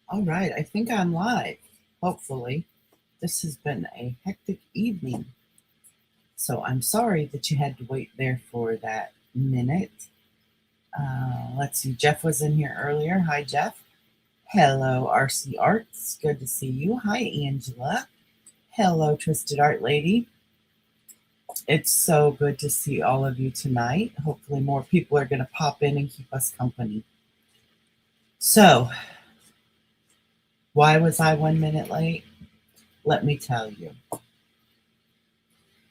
All right, I think I'm live. Hopefully. This has been a hectic evening, so I'm sorry that you had to wait there for that minute. Let's see, Jeff was in here earlier. Hi, Jeff. Hello, RC Arts. Good to see you. Hi, Angela. Hello, Twisted Art Lady. It's so good to see all of you tonight. Hopefully, more people are going to pop in and keep us company. So, why was I 1 minute late? Let me tell you.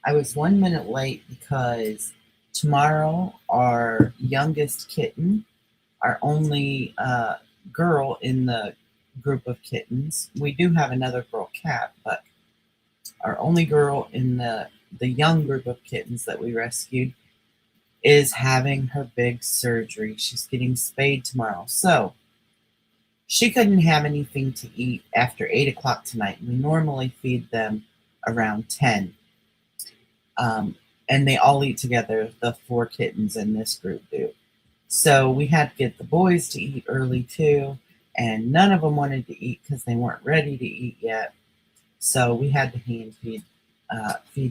I was 1 minute late because tomorrow our youngest kitten, our only girl in the group of kittens, we do have another girl cat, but our only girl in the young group of kittens that we rescued is having her big surgery. She's getting spayed tomorrow. So she couldn't have anything to eat after 8 o'clock tonight. We normally feed them around 10. And they all eat together, the 4 kittens in this group do. So we had to get the boys to eat early too, and none of them wanted to eat because they weren't ready to eat yet. So we had to hand feed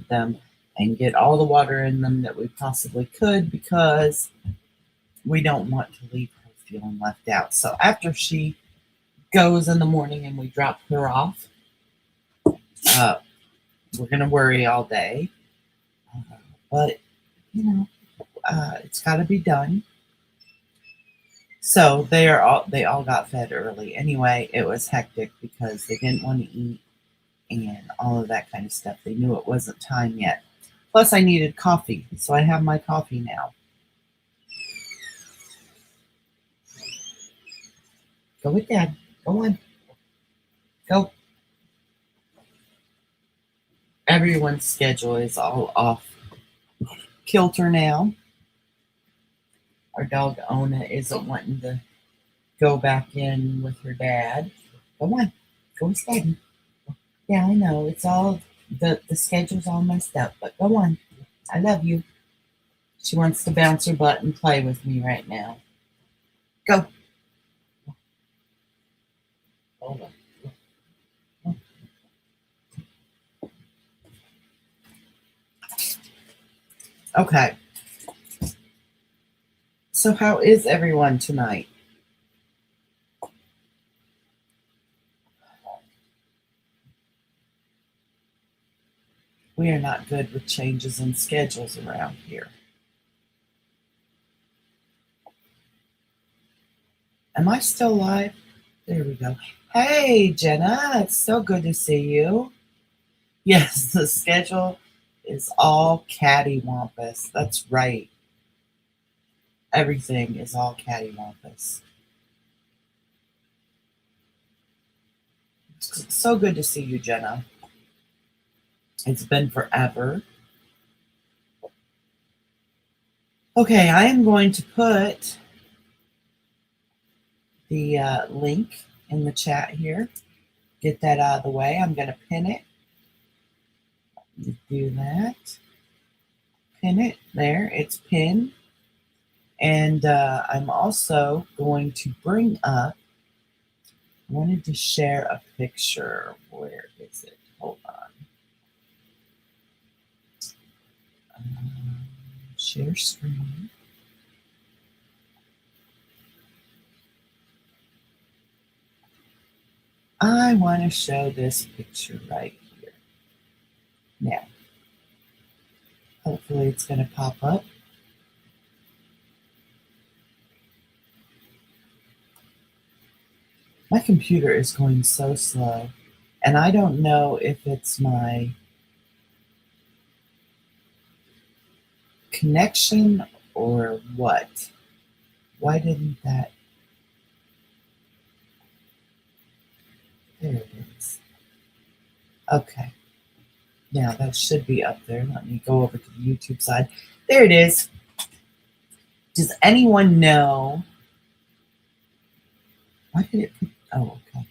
them and get all the water in them that we possibly could because we don't want to leave her feeling left out. So after she goes in the morning and we drop her off, we're going to worry all day. But, it's got to be done. So they all got fed early. Anyway, it was hectic because they didn't want to eat and all of that kind of stuff. They knew it wasn't time yet. Plus, I needed coffee, so I have my coffee now. Go with Dad. Go on. Go. Everyone's schedule is all off kilter now. Our dog Ona isn't wanting to go back in with her dad. Come on, go with Daddy. Yeah, I know. It's all the schedule's all messed up, but go on. I love you. She wants to bounce her butt and play with me right now. Go. Okay. So how is everyone tonight? We are not good with changes in schedules around here. Am I still live? There we go. Hey, Jenna, it's so good to see you. Yes, the schedule is all cattywampus. That's right. Everything is all cattywampus. It's so good to see you, Jenna. It's been forever. Okay, I am going to put the link in the chat here. Get that out of the way. I'm going to pin it. Do that. Pin it. There, it's pinned. And I'm also going to bring up, I wanted to share a picture. Where is it? Hold on. Share screen. I want to show this picture right here. Now, hopefully it's going to pop up. My computer is going so slow, and I don't know if it's my connection or what. Why didn't that? There it is. Okay. Now that should be up there. Let me go over to the YouTube side. There it is. Does anyone know? Why did it put? Oh, okay.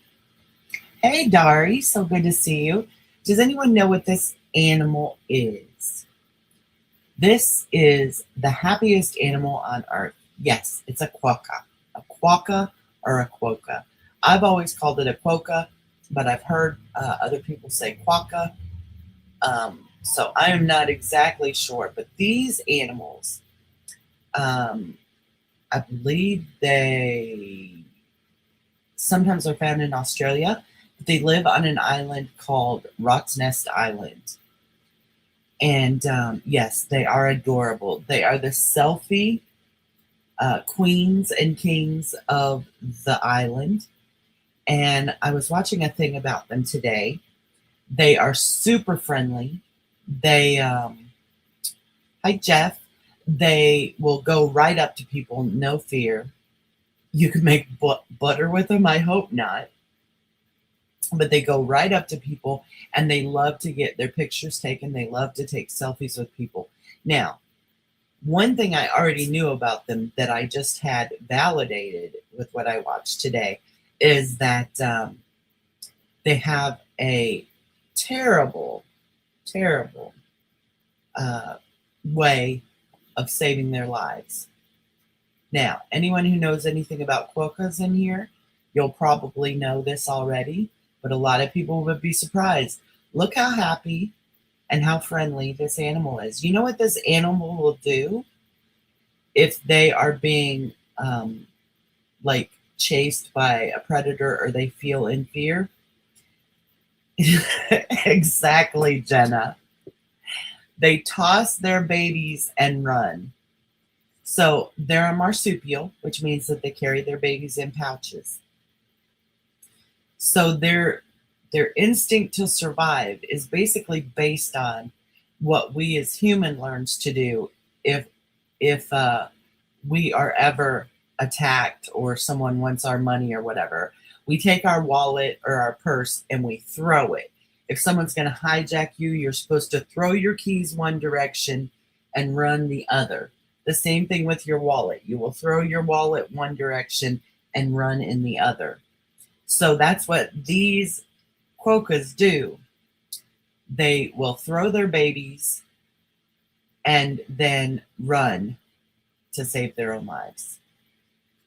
Hey, Dari. So good to see you. Does anyone know what this animal is? This is the happiest animal on earth. Yes, it's a quokka. A quokka or a quokka. I've always called it a quokka, but I've heard other people say quokka. So I am not exactly sure. But these animals, um, I believe they sometimes are found in Australia. But they live on an island called Rock's Nest Island. And yes, they are adorable. They are the selfie queens and kings of the island. And I was watching a thing about them today. They are super friendly. They, hi Jeff, they will go right up to people, no fear. You can make butter with them, I hope not. But they go right up to people and they love to get their pictures taken. They love to take selfies with people. Now, one thing I already knew about them that I just had validated with what I watched today is that they have a terrible, terrible way of saving their lives. Now, anyone who knows anything about quokkas in here, you'll probably know this already, but a lot of people would be surprised. Look how happy and how friendly this animal is. You know what this animal will do if they are being like chased by a predator or they feel in fear? Exactly, Jenna. They toss their babies and run. So they're a marsupial, which means that they carry their babies in pouches. So their instinct to survive is basically based on what we as human learns to do if we are ever attacked or someone wants our money or whatever. We take our wallet or our purse and we throw it. If someone's going to hijack you, you're supposed to throw your keys one direction and run the other. The same thing with your wallet. You will throw your wallet one direction and run in the other. So that's what these quokkas do. They will throw their babies and then run to save their own lives.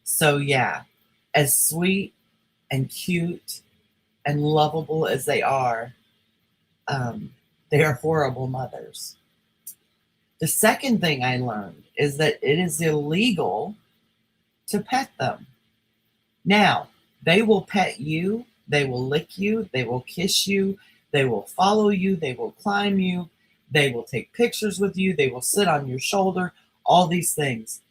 So yeah, as sweet and cute and lovable as they are horrible mothers. The second thing I learned is that it is illegal to pet them. Now, they will pet you, they will lick you, they will kiss you, they will follow you, they will climb you, they will take pictures with you, they will sit on your shoulder, all these things.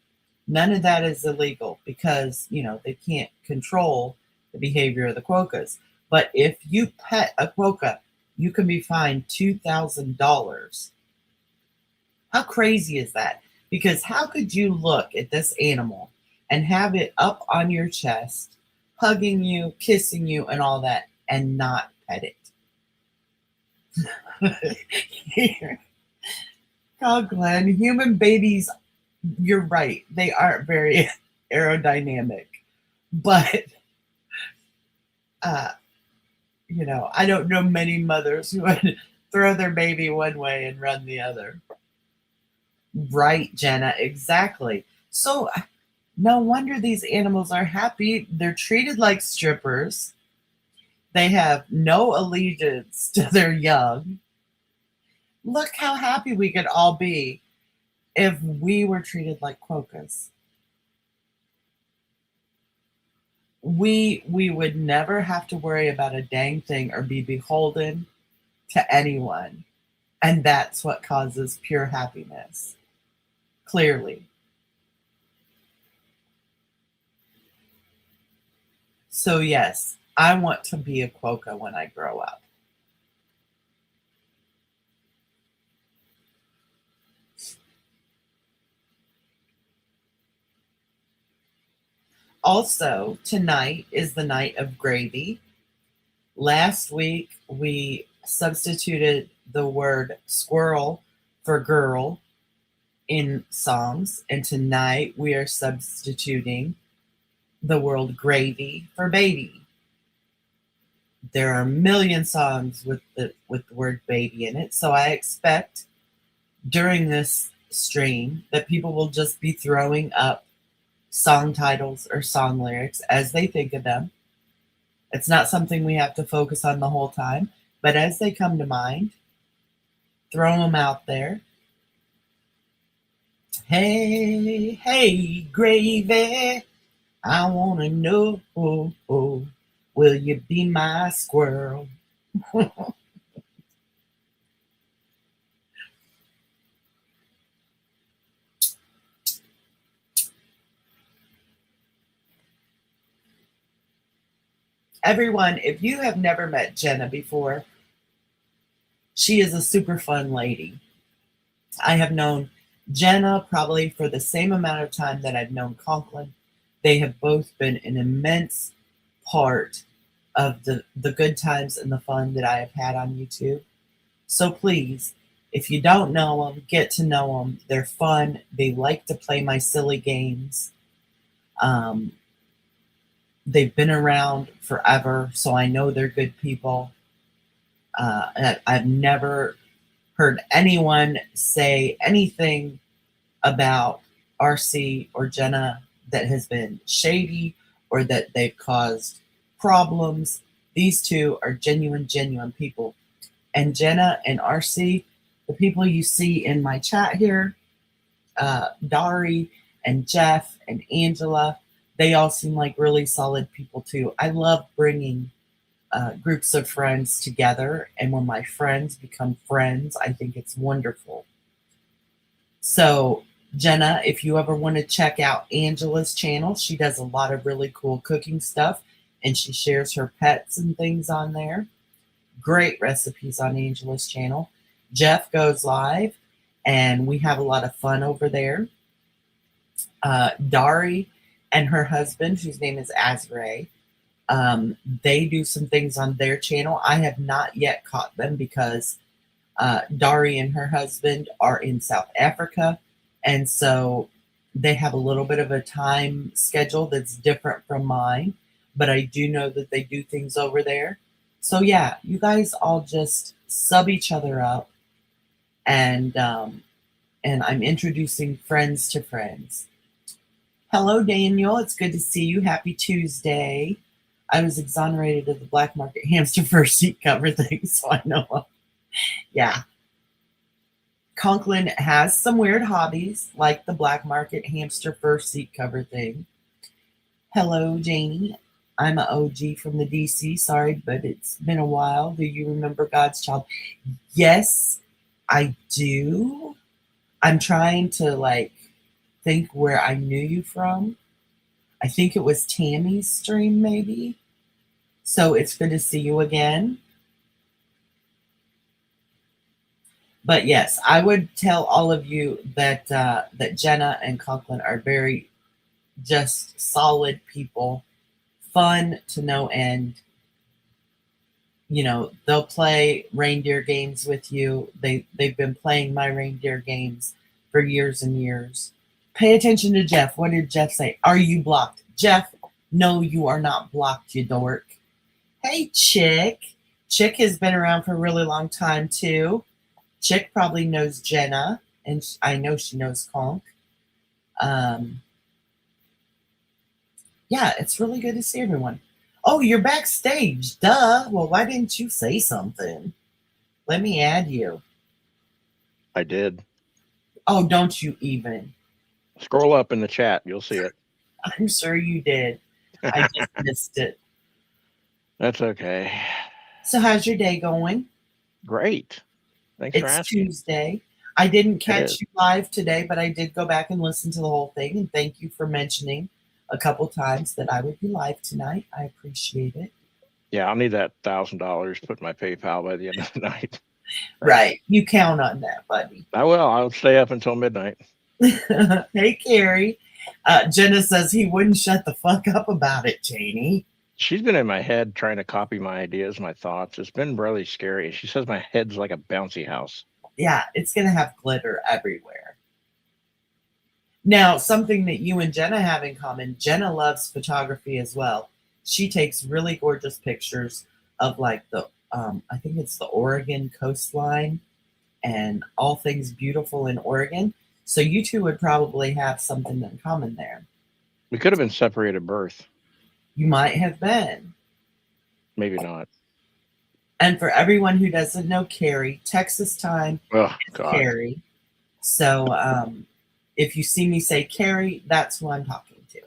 None of that is illegal because, they can't control the behavior of the quokkas. But if you pet a quokka, you can be fined $2,000. How crazy is that? Because how could you look at this animal and have it up on your chest, hugging you, kissing you, and all that, and not pet it? Oh, Glenn, human babies, you're right. They aren't very aerodynamic. But, I don't know many mothers who would throw their baby one way and run the other. Right, Jenna, exactly. So no wonder these animals are happy. They're treated like strippers. They have no allegiance to their young. Look how happy we could all be if we were treated like quokkas. We would never have to worry about a dang thing or be beholden to anyone. And that's what causes pure happiness. Clearly. So yes, I want to be a quokka when I grow up. Also, tonight is the night of gravy. Last week, we substituted the word squirrel for girl in songs, and tonight we are substituting the word gravy for baby. There are a million songs with the word baby in it, so I expect during this stream that people will just be throwing up song titles or song lyrics as they think of them. It's not something we have to focus on the whole time, but as they come to mind, throw them out there. Hey, hey, gravy, I want to know, will you be my squirrel? Everyone, if you have never met Jenna before, she is a super fun lady. I have known Jenna probably for the same amount of time that I've known Conklin. They have both been an immense part of the good times and the fun that I have had on YouTube. So please, if you don't know them, get to know them. They're fun. They like to play my silly games. Um, they've been around forever, so I know they're good people. I've never heard anyone say anything about RC or Jenna that has been shady or that they've caused problems. These two are genuine people. And Jenna and RC, the people you see in my chat here, Dari and Jeff and Angela, they all seem like really solid people too. I love bringing groups of friends together, and when my friends become friends, I think it's wonderful. So, Jenna, if you ever want to check out Angela's channel, she does a lot of really cool cooking stuff, and she shares her pets and things on there. Great recipes on Angela's channel. Jeff goes live, and we have a lot of fun over there. Dari and her husband, whose name is Azray, they do some things on their channel. I have not yet caught them because Dari and her husband are in South Africa, and so they have a little bit of a time schedule that's different from mine, but I do know that they do things over there. So yeah, you guys all just sub each other up, and I'm introducing friends to friends. Hello, Daniel. It's good to see you. Happy Tuesday. I was exonerated of the black market hamster fur seat cover thing, so I know. Yeah. Conklin has some weird hobbies, like the black market hamster fur seat cover thing. Hello, Janie. I'm an OG from the DC. Sorry, but it's been a while. Do you remember God's Child? Yes, I do. I'm trying to think where I knew you from. I think it was Tammy's stream, maybe. So it's good to see you again. But yes, I would tell all of you that that Jenna and Conklin are very just solid people, fun to no end. You know, they'll play reindeer games with you. They've been playing my reindeer games for years and years. Pay attention to Jeff. What did Jeff say? Are you blocked? Jeff, no, you are not blocked, you dork. Hey, Chick. Chick has been around for a really long time, too. Chick probably knows Jenna, and I know she knows Conk. Yeah, it's really good to see everyone. Oh, you're backstage. Duh. Well, why didn't you say something? Let me add you. I did. Oh, don't you even. Scroll up in the chat. You'll see it. I'm sure you did. I just missed it. That's okay. So how's your day going? Great. Thanks for asking. It's Tuesday. I didn't catch you live today, but I did go back and listen to the whole thing. And thank you for mentioning a couple times that I would be live tonight. I appreciate it. Yeah, I'll need that $1,000 put in my PayPal by the end of the night. Right. You count on that, buddy. I will. I'll stay up until midnight. Hey, Carrie. Jenna says he wouldn't shut the fuck up about it, Janie. She's been in my head trying to copy my ideas, my thoughts. It's been really scary. She says my head's like a bouncy house. Yeah, it's going to have glitter everywhere. Now, something that you and Jenna have in common, Jenna loves photography as well. She takes really gorgeous pictures of I think it's the Oregon coastline and all things beautiful in Oregon. So you two would probably have something in common there. We could have been separated at birth. You might have been. Maybe not. And for everyone who doesn't know Carrie, Texas time Oh, is God. Carrie. So if you see me say Carrie, that's who I'm talking to.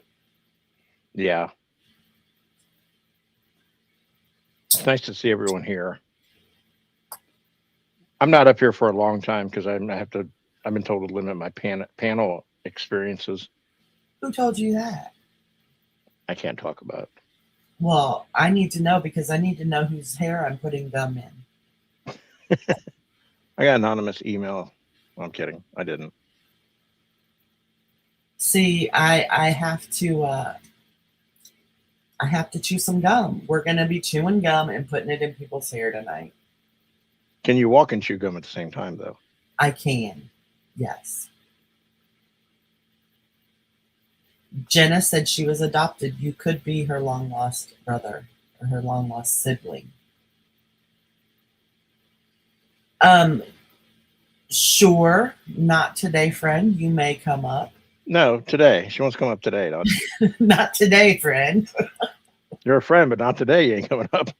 Yeah. It's nice to see everyone here. I'm not up here for a long time because I've been told to limit my panel experiences. Who told you that? I can't talk about. Well, I need to know because I need to know whose hair I'm putting gum in. I got an anonymous email. Well, I'm kidding. I didn't. See, I have to chew some gum. We're gonna be chewing gum and putting it in people's hair tonight. Can you walk and chew gum at the same time, though? I can. Yes. Jenna said she was adopted. You could be her long lost brother or her long lost sibling. Sure. Not today, friend. You may come up. No, today. She wants to come up today. Not today, friend. You're a friend, but not today. You ain't coming up.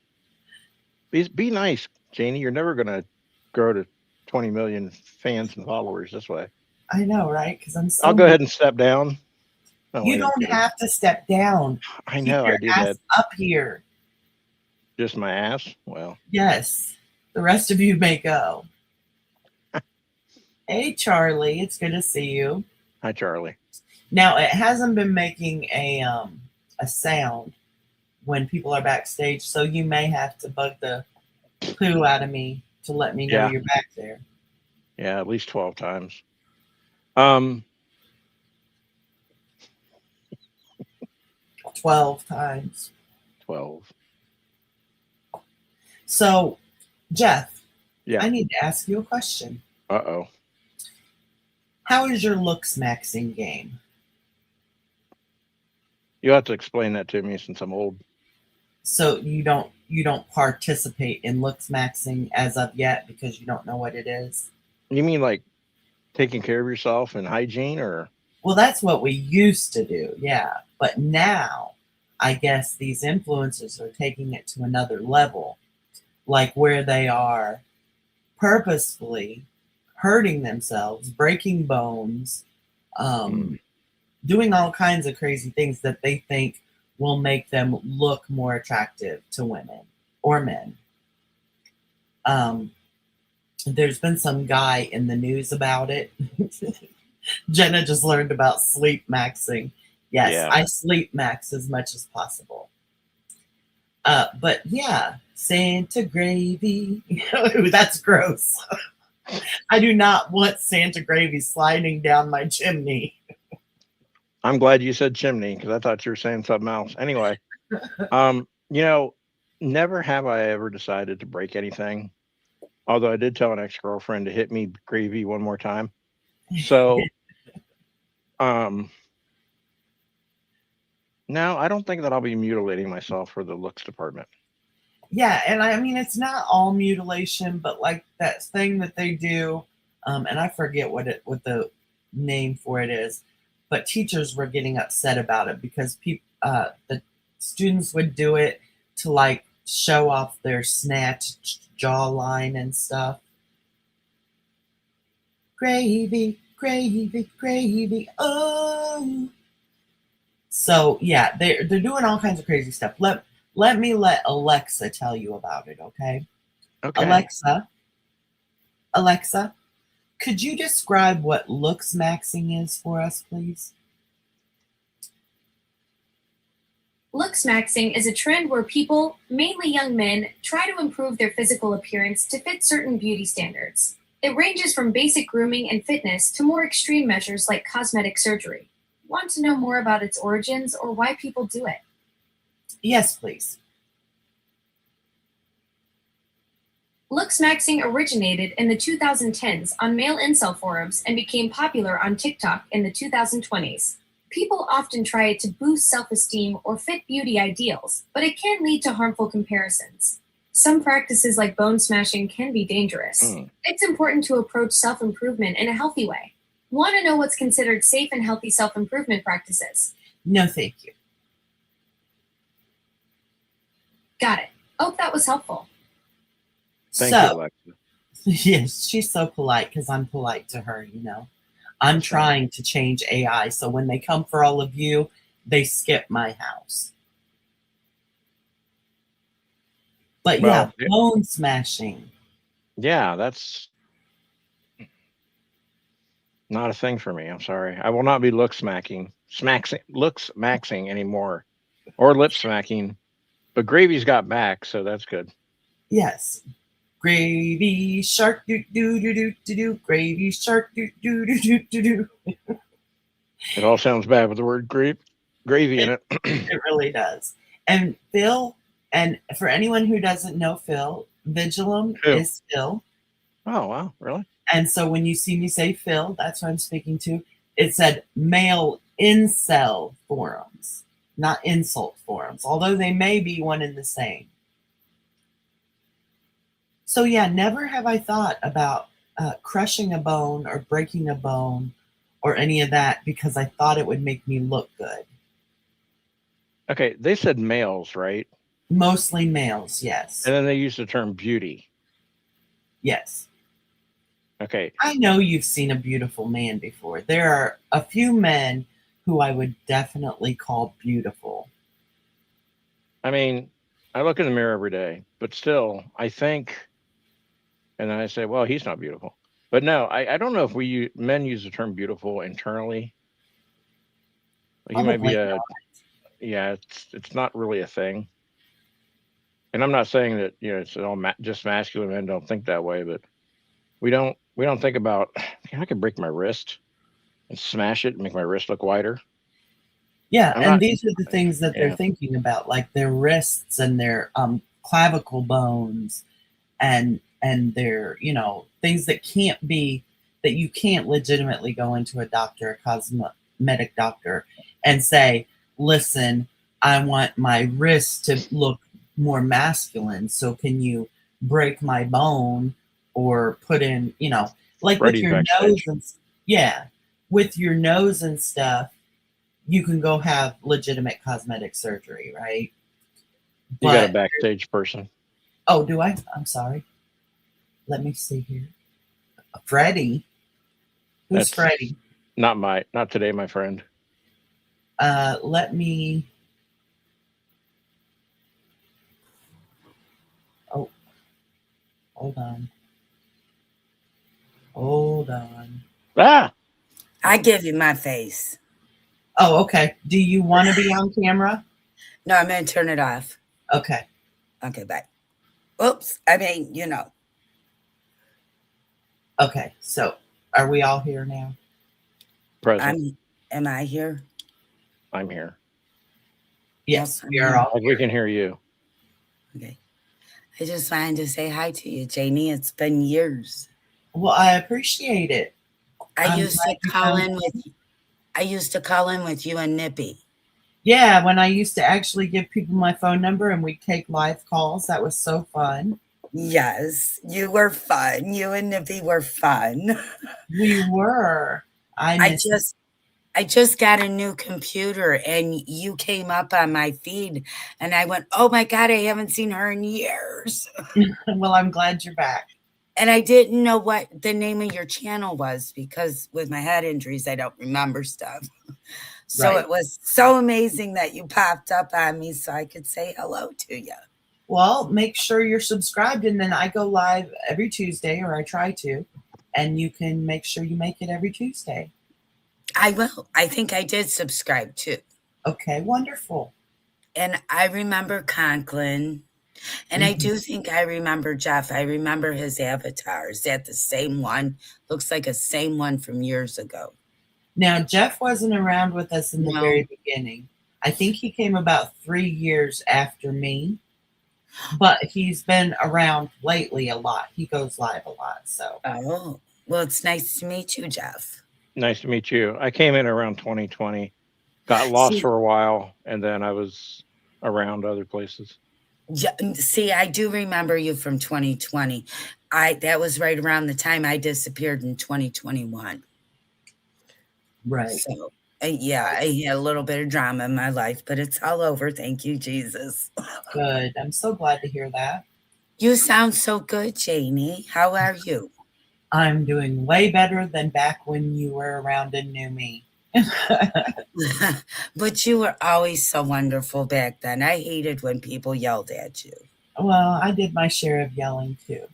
Be nice, Janie. You're never going to grow to 20 million fans and followers this way. I know, right? Because I'll go ahead and step down. No, you don't have to step down. I know. Keep I do your ass that. up here. Just my ass? Well. Yes. The rest of you may go. Hey, Charlie. It's good to see you. Hi, Charlie. Now, it hasn't been making a sound when people are backstage, so you may have to bug the poo out of me to let me know you're back there. Yeah, at least 12 times. 12 times. 12. So, Jeff, yeah, I need to ask you a question. Uh-oh. How is your looks maxing game? You'll have to explain that to me since I'm old. So you don't participate in looks maxing as of yet because you don't know what it is? You mean like taking care of yourself and hygiene, or? Well, that's what we used to do, yeah. But now, I guess these influencers are taking it to another level, like where they are purposefully hurting themselves, breaking bones, doing all kinds of crazy things that they think will make them look more attractive to women or men. There's been some guy in the news about it. Jenna just learned about sleep maxing. Yes, yeah. I sleep max as much as possible. But yeah, Santa gravy. That's gross. I do not want Santa gravy sliding down my chimney. I'm glad you said chimney because I thought you were saying something else. Anyway, never have I ever decided to break anything. Although I did tell an ex-girlfriend to hit me gravy one more time. So, no, I don't think that I'll be mutilating myself for the looks department. Yeah, and I mean, it's not all mutilation, but like that thing that they do, and I forget what the name for it is, but teachers were getting upset about it because the students would do it to like show off their snatched jawline and stuff. Gravy, gravy, gravy, oh. So yeah, they're doing all kinds of crazy stuff. Let me let Alexa tell you about it, okay? Okay. Alexa, could you describe what looks maxing is for us, please? Looks maxing is a trend where people, mainly young men, try to improve their physical appearance to fit certain beauty standards. It ranges from basic grooming and fitness to more extreme measures like cosmetic surgery. Want to know more about its origins or why people do it? Yes, please. Looks maxing originated in the 2010s on male incel forums and became popular on TikTok in the 2020s. People often try it to boost self-esteem or fit beauty ideals, but it can lead to harmful comparisons. Some practices like bone smashing can be dangerous. It's important to approach self-improvement in a healthy way. Want to know what's considered safe and healthy self-improvement practices? No, thank you. Got it. was helpful. Thank you, Alexa. Yes, she's so polite because I'm polite to her, I'm That's trying to change AI. So when they come for all of you, they skip my house. But yeah, Well, bone smashing. yeah, that's not a thing for me. I'm sorry. I will not be looks maxing anymore, or lip smacking. But Gravy's got back, so that's good. Yes. Gravy shark do do do do do do. Gravy shark do do do do do do. It all sounds bad with the word gravy in it. It really does. And Phil, and for anyone who doesn't know Phil, Vigilum Who? is Phil. Oh wow, really? And so when you see me say Phil, that's what I'm speaking to. It said male incel forums, not insult forums, although they may be one and the same. So yeah, never have I thought about crushing a bone or breaking a bone or any of that because I thought it would make me look good. Okay, they said males, right? Mostly males, yes. And then they used the term beauty. Yes. Okay. I know you've seen a beautiful man before. There are a few men who I would definitely call beautiful. I mean, I look in the mirror every day, but still, I think, and then I say, well, he's not beautiful. But no, I don't know if men use the term beautiful internally. He might be Probably yeah, it's not really a thing. And I'm not saying that it's all just masculine men don't think that way, but we don't think about I could break my wrist and smash it and make my wrist look wider. Yeah, I'm and not. these are the things that they're Yeah, thinking about, like their wrists and their clavicle bones and their things that you can't legitimately go into a doctor, a cosmetic doctor, and say, listen, I want my wrist to look more masculine, so can you break my bone or put in, like with Freddie's your backstage. nose and yeah, with your nose and stuff, you can go have legitimate cosmetic surgery, right? You got a But backstage person. oh, do I? I'm sorry. Let me see here. Freddie. Who's That's Freddie? not today, my friend. Let me. Oh, hold on. Hold on. Ah, I give you my face. Oh, okay. Do you want to be on camera? No, I'm going to turn it off. Okay. Okay, bye. Oops. I mean, Okay. So, are we all here now? present. Am I here? I'm here. Yes, Yep, we are all Like we can hear you. Okay. I just wanted to say hi to you, Janie. It's been years. Well, I appreciate it. I I'm used glad to you call found in with you and Nippy. Yeah, when I used to actually give people my phone number and we'd take live calls, that was so fun. Yes, you were fun. You and Nippy were fun. We were. I just got a new computer and you came up on my feed and I went, oh my God, I haven't seen her in years. Well, I'm glad you're back. And I didn't know what the name of your channel was because with my head injuries, I don't remember stuff. So Right. It was so amazing that you popped up on me so I could say hello to you. Well, make sure you're subscribed, and then I go live every Tuesday, or I try to, and you can make sure you make it every Tuesday. I will. I think I did subscribe too. Okay, wonderful. And I remember Conklin. And I do think I remember Jeff. I remember his avatar. Is that the same one? Looks like a same one from years ago. Now, Jeff wasn't around with us in the No. very beginning. I think he came about 3 years after me, but he's been around lately a lot. He goes live a lot, so. Oh, well, it's nice to meet you, Jeff. Nice to meet you. I came in around 2020, got lost for a while, and then I was around other places. Yeah, see, I do remember you from 2020. That was right around the time I disappeared in 2021. Right. So, yeah, I had a little bit of drama in my life, but it's all over. Thank you, Jesus. Good. I'm so glad to hear that. You sound so good, Janie. How are you? I'm doing way better than back when you were around and knew me. But you were always so wonderful back then. I hated when people yelled at you. Well, I did my share of yelling too.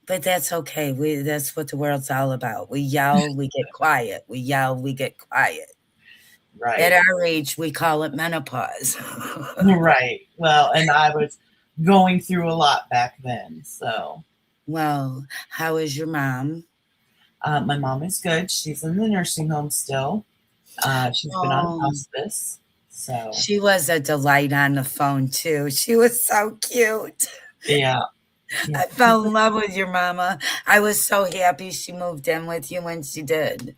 But that's okay. That's what the world's all about. We yell, we get quiet. We yell, we get quiet. At Right. our age, we call it menopause. Right. Well, and I was going through a lot back then. So Well, how is your mom? my mom is good. She's in the nursing home still. She's been on Oh, hospice. So she was a delight on the phone, too. She was so cute. yeah. Yeah. I fell in love with your mama. I was so happy she moved in with you when she did.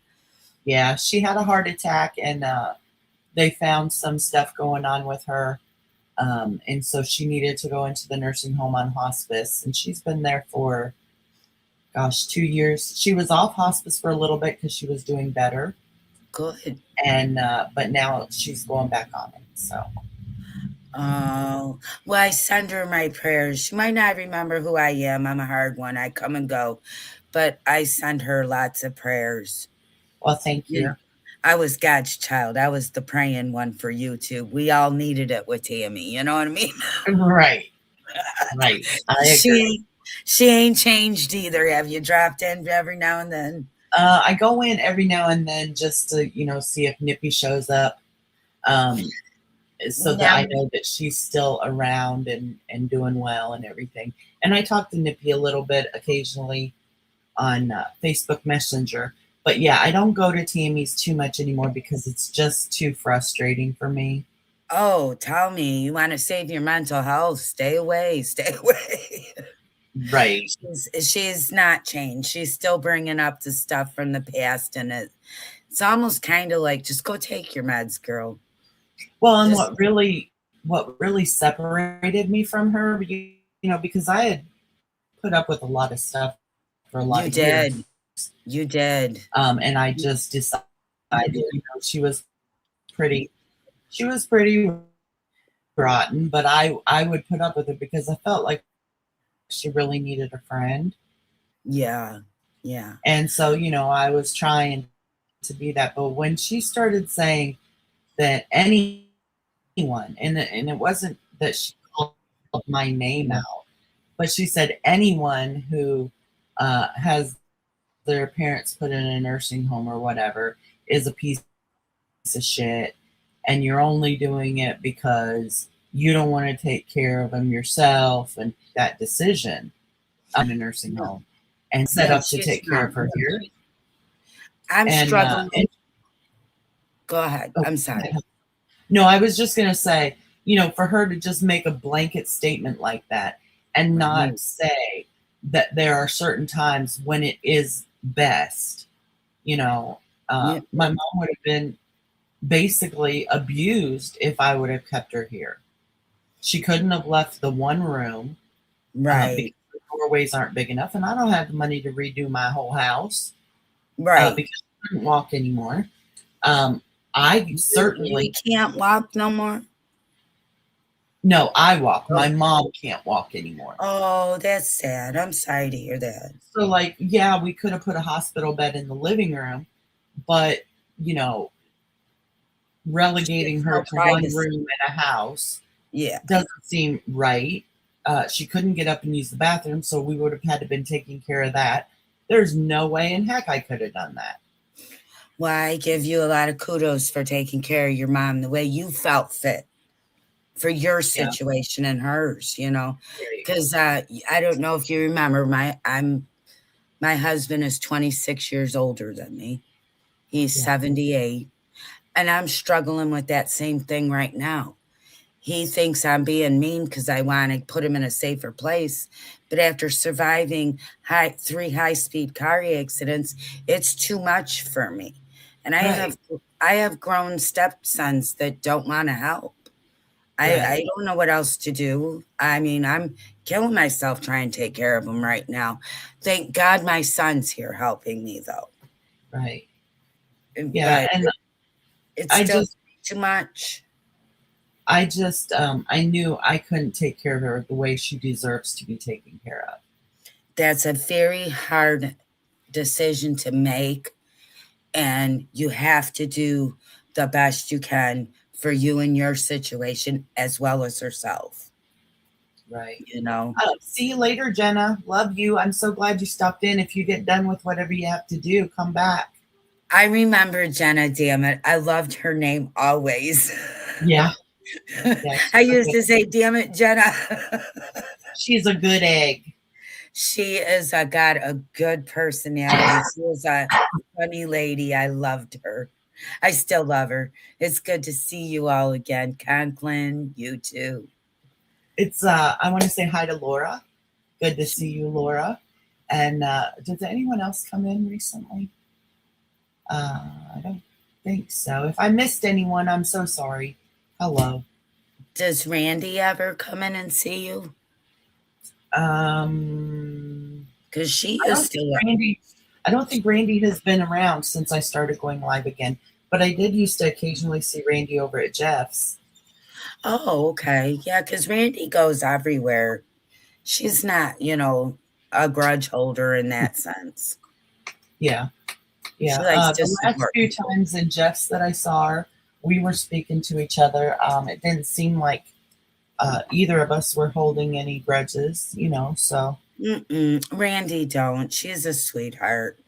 Yeah. She had a heart attack and they found some stuff going on with her. And so she needed to go into the nursing home on hospice. And she's been there for, gosh, 2 years. She was off hospice for a little bit because she was doing better. Good. And but now she's going back on it. So Oh, well, I send her my prayers. She might not remember who I am. I'm a hard one. I come and go. But I send her lots of prayers. well, thank You you. know, I was God's child. I was the praying one for you, too. We all needed it with Tammy. You know what I mean? Right. Right. I agree. She ain't changed either. Have you dropped in every now and then? I go in every now and then just to, see if Nippy shows up. So that I Now, know that she's still around and doing well and everything. And I talk to Nippy a little bit occasionally on Facebook Messenger. But yeah, I don't go to Tammy's too much anymore because it's just too frustrating for me. oh, tell me, you want to save your mental health? Stay away. Stay away. Right. She's not changed. She's still bringing up the stuff from the past, and it's almost kind of like, just go take your meds, girl. Well, and Just what really separated me from her, because I had put up with a lot of stuff for a lot you of years. did. You did. And I just decided, she was pretty rotten, but I would put up with it because I felt like she really needed a friend. Yeah. Yeah. And so, I was trying to be that. But when she started saying that anyone, and it wasn't that she called my name out, but she said anyone who has their parents put in a nursing home or whatever is a piece of shit, and you're only doing it because you don't want to take care of them yourself, and that decision in a nursing home and set Yeah, up to she's take care not. of her here. I'm And struggling. Go ahead. oh, I'm sorry. no, I was just gonna say, for her to just make a blanket statement like that and not Right. say that there are certain times when it is best. Yeah. My mom would have been basically abused if I would have kept her here. She couldn't have left the one room Right. because the doorways aren't big enough, and I don't have the money to redo my whole house Right. because I couldn't walk anymore. I You certainly can't walk no more. no, I walk. Oh. My mom can't walk anymore. Oh, that's sad. I'm sorry to hear that. So, yeah, we could have put a hospital bed in the living room, but relegating her to one room in a house doesn't seem right. She couldn't get up and use the bathroom, so we would have had to been taking care of that. There's no way in heck I could have done that. Well, I give you a lot of kudos for taking care of your mom the way you felt fit for your situation and hers, because I don't know if you remember, my husband is 26 years older than me. He's 78, and I'm struggling with that same thing right now. He thinks I'm being mean because I want to put him in a safer place. But after surviving 3 high-speed car accidents, it's too much for me. And I have grown stepsons that don't want to help. I don't know what else to do. I mean, I'm killing myself trying to take care of them right now. Thank God my son's here helping me, though. Right. Yeah, but and it's still too much. I just I knew I couldn't take care of her the way she deserves to be taken care of. That's a very hard decision to make, and you have to do the best you can for you and your situation as well as herself. Right. You know, See you later, Jenna. Love you. I'm so glad you stopped in. If you get done with whatever you have to do, come back. I remember Jenna, damn it. I loved her name always. Yeah. Yeah, I used to say, damn it, Jenna. she's a good egg. She is got a good personality. She was a funny lady. I loved her. I still love her. It's good to see you all again. Conklin, you too. It's I want to say hi to Laura. Good to see you, Laura. And did anyone else come in recently? I don't think so. If I missed anyone, I'm so sorry. Hello. Does Randy ever come in and see you? Because she I is don't still think Randy. I don't think Randy has been around since I started going live again. But I did used to occasionally see Randy over at Jeff's. Oh, okay. Yeah, because Randy goes everywhere. She's not, a grudge holder in that sense. Yeah. She likes to The last support few people. times in Jeff's that I saw her, we were speaking to each other. It didn't seem like either of us were holding any grudges, so. Randy don't. She's a sweetheart.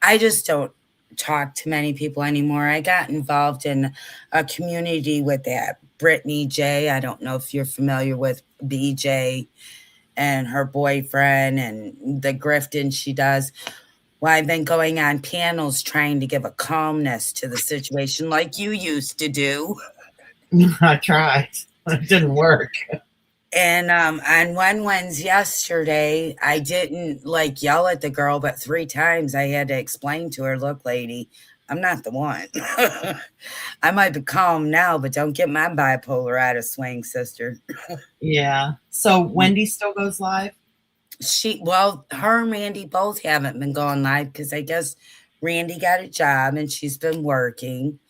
I just don't talk to many people anymore. I got involved in a community with that Brittany J. I don't know if you're familiar with BJ and her boyfriend and the grifting she does. Well, I've been going on panels trying to give a calmness to the situation like you used to do. I tried. It didn't work. And on one one's yesterday, I didn't yell at the girl, but 3 times I had to explain to her, look, lady, I'm not the one. I might be calm now, but don't get my bipolar out of swing, sister. Yeah. So Wendy still goes live? Her and Randy both haven't been going live because I guess Randy got a job and she's been working.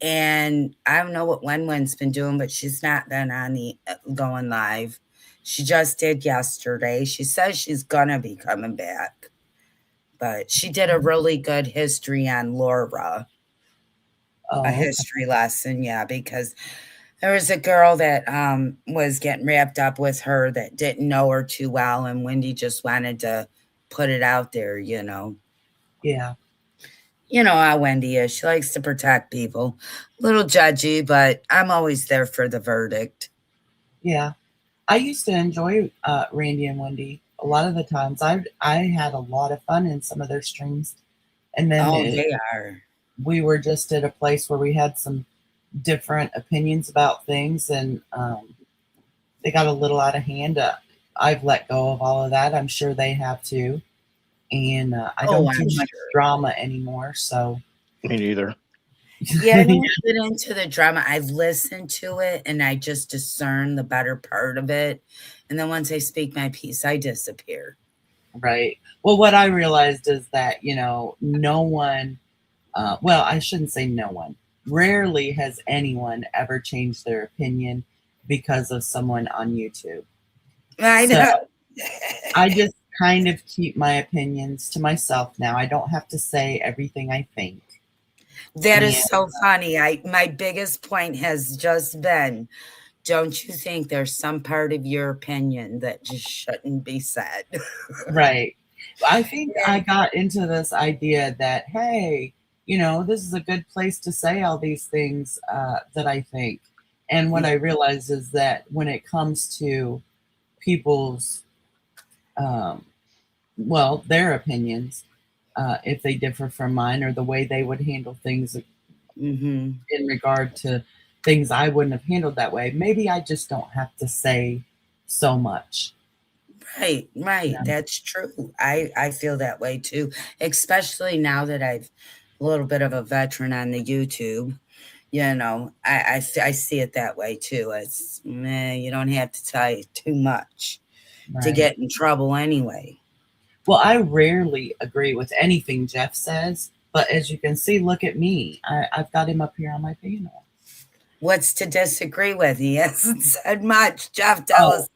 And I don't know what Wenwen's been doing, but she's not been on the going live. She just did yesterday. She says she's gonna be coming back, but she did a really good history on Laura, a history lesson. Yeah, because there was a girl that was getting wrapped up with her that didn't know her too well, and Wendy just wanted to put it out there, Yeah. You know how Wendy is. She likes to protect people. A little judgy, but I'm always there for the verdict. Yeah. I used to enjoy Randy and Wendy a lot of the times. I had a lot of fun in some of their streams. And then they are. We were just at a place where we had some different opinions about things, and they got a little out of hand. I've let go of all of that. I'm sure they have too. And I don't do much drama anymore, so. Me neither. Yeah, I don't get into the drama. I've listened to it, and I just discern the better part of it. And then once I speak my piece, I disappear. Right. Well, what I realized is that, no one, well, I shouldn't say no one. Rarely has anyone ever changed their opinion because of someone on YouTube. I know. I just kind of keep my opinions to myself now. I don't have to say everything I think. That is so funny. My biggest point has just been, don't you think there's some part of your opinion that just shouldn't be said? Right. I think I got into this idea that, hey, this is a good place to say all these things that I think. And what I realize is that when it comes to people's their opinions, if they differ from mine, or the way they would handle things in regard to things I wouldn't have handled that way, maybe I just don't have to say so much. Right. That's true. I feel that way too, especially now that I've a little bit of a veteran on the YouTube. I see it that way too. It's you don't have to say too much to get in trouble anyway. Well, I rarely agree with anything Jeff says, but as you can see, look at me. I've got him up here on my panel. What's to disagree with? He hasn't said much. Jeff, tell us.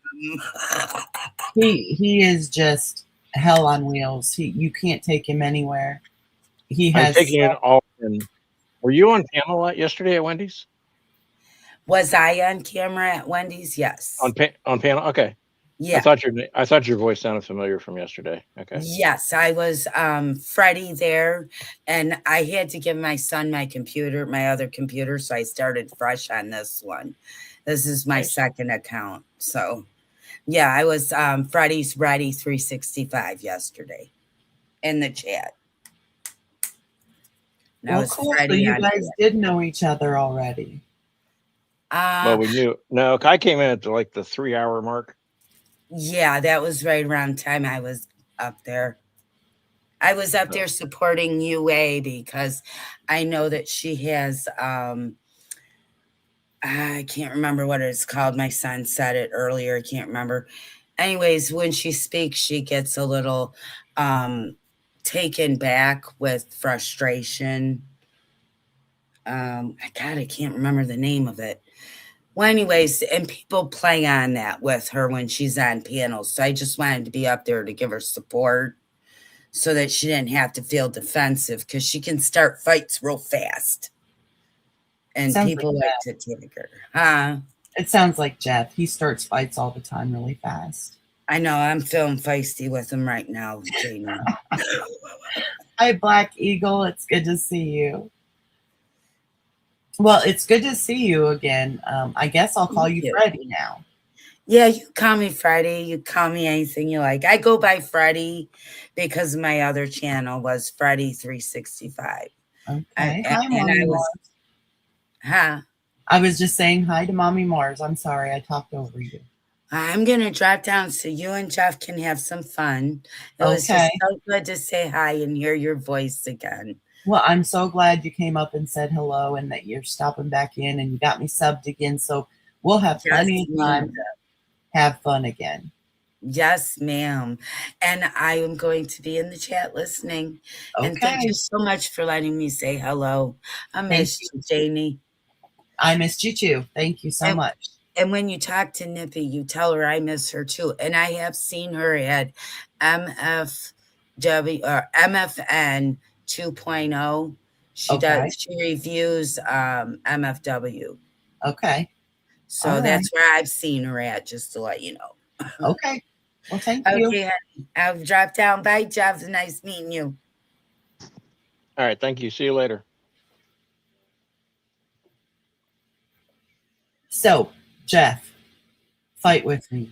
He is just hell on wheels. You can't take him anywhere. He I'm has taking it all in. Were you on panel yesterday at Wendy's? Was I on camera at Wendy's? Yes. On panel? Okay. Yeah. I thought your voice sounded familiar from yesterday. Okay. Yes, I was Freddie there, and I had to give my son my other computer, so I started fresh on this one. This is my second account. So yeah, I was Freddie's Ready 365 yesterday in the chat. Well, cool. So you guys did know each other already. Well, we knew. No, I came in at like the 3-hour mark. Yeah, that was right around time I was up there. I was up there supporting UA because I know that she has, I can't remember what it's called. My son said it earlier. I can't remember. Anyways, when she speaks, she gets a little taken back with frustration. God, I can't remember the name of it. Well, anyways, and people play on that with her when she's on panels. So I just wanted to be up there to give her support so that she didn't have to feel defensive, because she can start fights real fast. And people like to take her. It sounds like Jeff. He starts fights all the time really fast. I know. I'm feeling feisty with him right now, Jamie. Hi, Black Eagle. It's good to see you. Well, it's good to see you again. I guess I'll call you Freddie now. Yeah, you call me Freddie. You call me anything you like. I go by Freddie because my other channel was Freddie 365. Okay. Hi, Mommy Mars. I was just saying hi to Mommy Mars. I'm sorry, I talked over you. I'm going to drop down so you and Jeff can have some fun. It was just so good to say hi and hear your voice again. Well, I'm so glad you came up and said hello and that you're stopping back in and you got me subbed again. So we'll have plenty of time to have fun again. Yes, ma'am. And I am going to be in the chat listening. Okay. And thank you so much for letting me say hello. I missed you, Janie. I missed you too. Thank you so much. And when you talk to Nippy, you tell her I miss her too. And I have seen her at MFW or MFN 2.0. She does. She reviews MFW. Okay. So that's where I've seen her at, just to let you know. Okay. Well, thank you. Okay, I'll drop down. Bye, Jeff. Nice meeting you. All right. Thank you. See you later. So, Jeff, fight with me.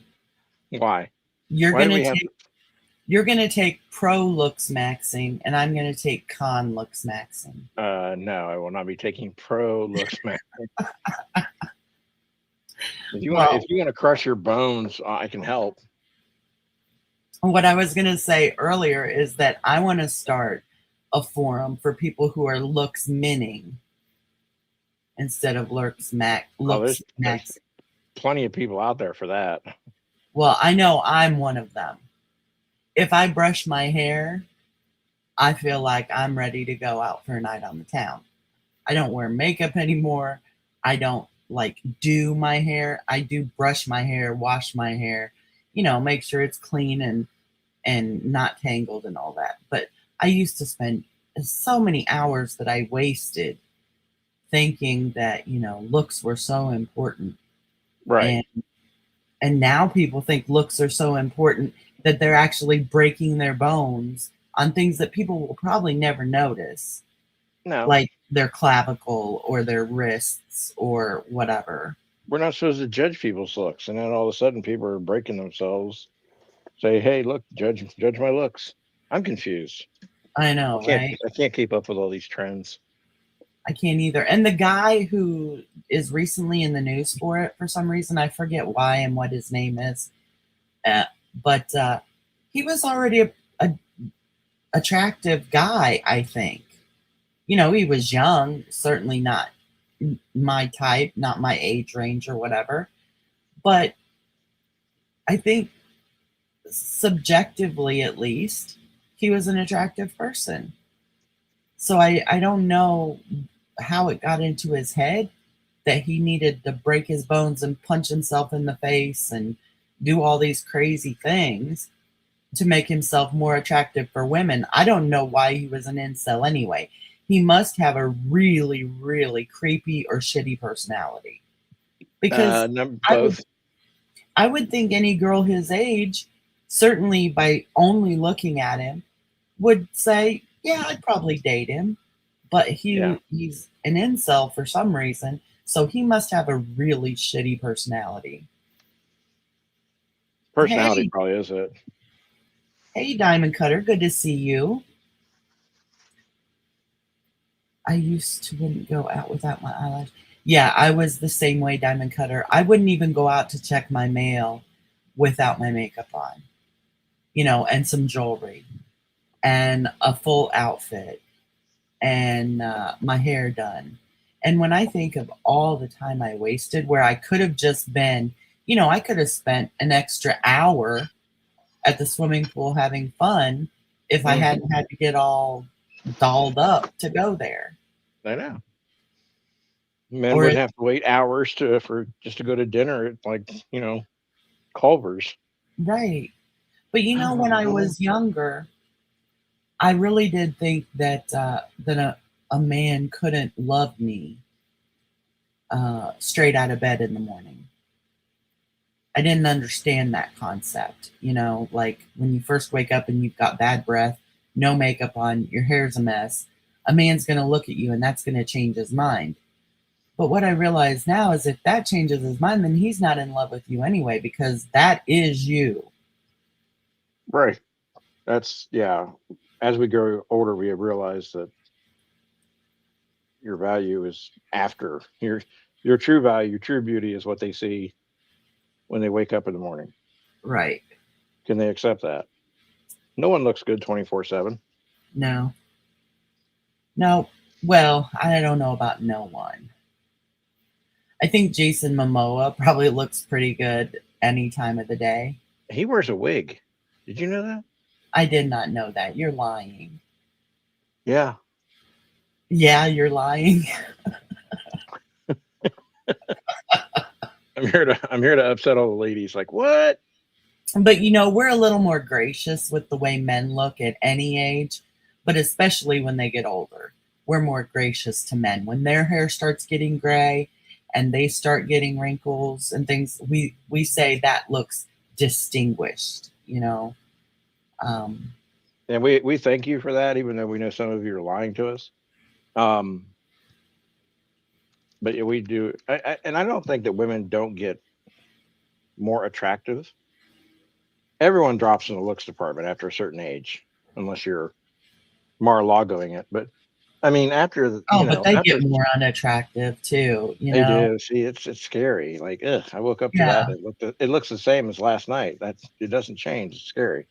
Why? You're gonna take pro looks maxing, and I'm gonna take con looks maxing. No, I will not be taking pro looks maxing. If you want to crush your bones, I can help. What I was gonna say earlier is that I want to start a forum for people who are looks minning instead of looks max. There's plenty of people out there for that. Well, I know I'm one of them. If I brush my hair, I feel like I'm ready to go out for a night on the town. I don't wear makeup anymore. I don't do my hair. I do brush my hair, wash my hair, make sure it's clean and not tangled and all that. But I used to spend so many hours that I wasted thinking that, looks were so important. Right. And now people think looks are so important that they're actually breaking their bones on things that people will probably never notice. No. Like their clavicle or their wrists or whatever. We're not supposed to judge people's looks. And then all of a sudden people are breaking themselves. Say, hey, look, judge my looks. I'm confused. I know, right? I can't keep up with all these trends. I can't either. And the guy who is recently in the news for it, for some reason, I forget why and what his name is. But he was already a attractive guy, I think. He was young, certainly not my type, not my age range or whatever. But I think subjectively, at least, he was an attractive person. So I don't know how it got into his head that he needed to break his bones and punch himself in the face and do all these crazy things to make himself more attractive for women. I don't know why he was an incel anyway. He must have a really, really creepy or shitty personality. Because Both. I would think any girl his age, certainly by only looking at him, would say, yeah, I'd probably date him. But he's an incel for some reason, so he must have a really shitty personality. Personality probably is it. Hey, Diamond Cutter, good to see you. I used to wouldn't go out without my eyelash. Yeah, I was the same way, Diamond Cutter. I wouldn't even go out to check my mail without my makeup on, and some jewelry and a full outfit and my hair done. And when I think of all the time I wasted where I could have just been, I could have spent an extra hour at the swimming pool having fun if I hadn't had to get all dolled up to go there. I know. Men wouldn't have to wait hours just to go to dinner at Culver's. Right. But when I was younger, I really did think that a man couldn't love me straight out of bed in the morning. I didn't understand that concept. Like when you first wake up and you've got bad breath, no makeup on, your hair's a mess, a man's going to look at you and that's going to change his mind. But what I realize now is if that changes his mind, then he's not in love with you anyway, because that is you. Right. That's, yeah. As we grow older, we have realized that your value is after your true value, your true beauty is what they see when they wake up in the morning. Right. Can they accept that? No one looks good 24/7. No. Well, I don't know about no one. I think Jason Momoa probably looks pretty good any time of the day. He wears a wig. Did you know that? I did not know that. You're lying. Yeah. Yeah, you're lying. I'm here to upset all the ladies. Like, what? But we're a little more gracious with the way men look at any age, but especially when they get older. We're more gracious to men. When their hair starts getting gray and they start getting wrinkles and things, we say that looks distinguished, And we thank you for that, even though we know some of you are lying to us. But yeah, we do. And I don't think that women don't get more attractive. Everyone drops in the looks department after a certain age, unless you're Mar-a-Lagoing it. But I mean, after but they get more unattractive too. They do. See, it's scary. Like, I woke up to that. It looks the same as last night. It doesn't change. It's scary.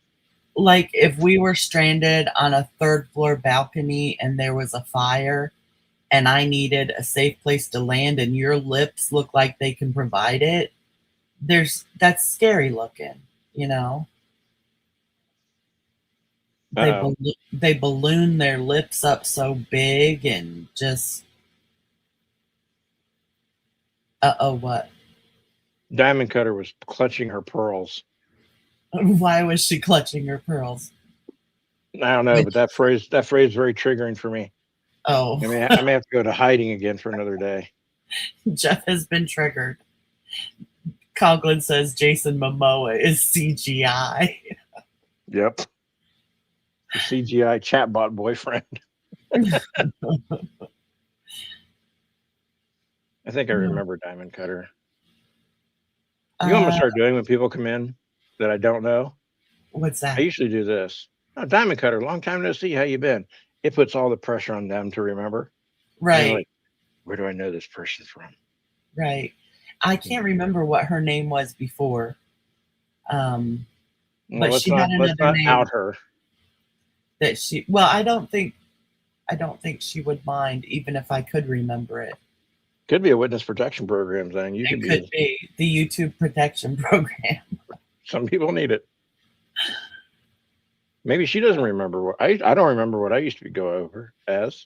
Like if we were stranded on a 3rd floor balcony and there was a fire and I needed a safe place to land and your lips look like they can provide it, that's scary looking, They balloon their lips up so big and just what? Diamond Cutter was clutching her pearls. Why was she clutching her pearls? I don't know, but that phrase is very triggering for me. Oh. I may have to go to hiding again for another day. Jeff has been triggered. Coughlin says Jason Momoa is CGI. Yep. The CGI chatbot boyfriend. I think I remember Diamond Cutter. You know what I'm going to start doing when people come in that I don't know? What's that? I usually do this. Oh, Diamond Cutter, long time no see. How you been? It puts all the pressure on them to remember. Right. Like, where do I know this person from? Right. I can't remember what her name was before. But she had another name. Out her. I don't think she would mind, even if I could remember it. Could be a witness protection program, Zane. It could be the YouTube protection program. Some people need it. Maybe she doesn't remember what I don't remember what I used to go over as.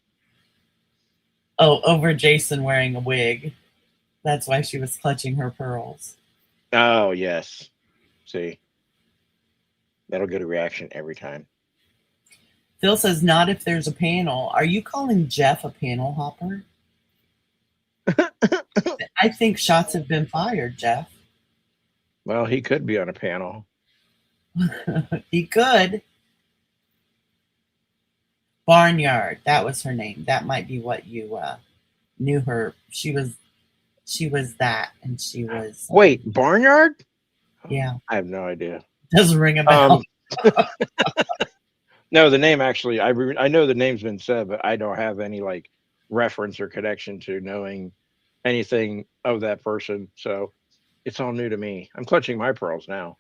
Oh, over Jason wearing a wig. That's why she was clutching her pearls. Oh, yes. See, that'll get a reaction every time. Phil says, not if there's a panel. Are you calling Jeff a panel hopper? I think shots have been fired, Jeff. Well, he could be on a panel. He could. Barnyard. That was her name. That might be what you knew her. She was that, and she was. Wait, Barnyard? Yeah. I have no idea. Doesn't ring a bell. No, the name actually, I know the name's been said, but I don't have any like reference or connection to knowing anything of that person. So it's all new to me. I'm clutching my pearls now.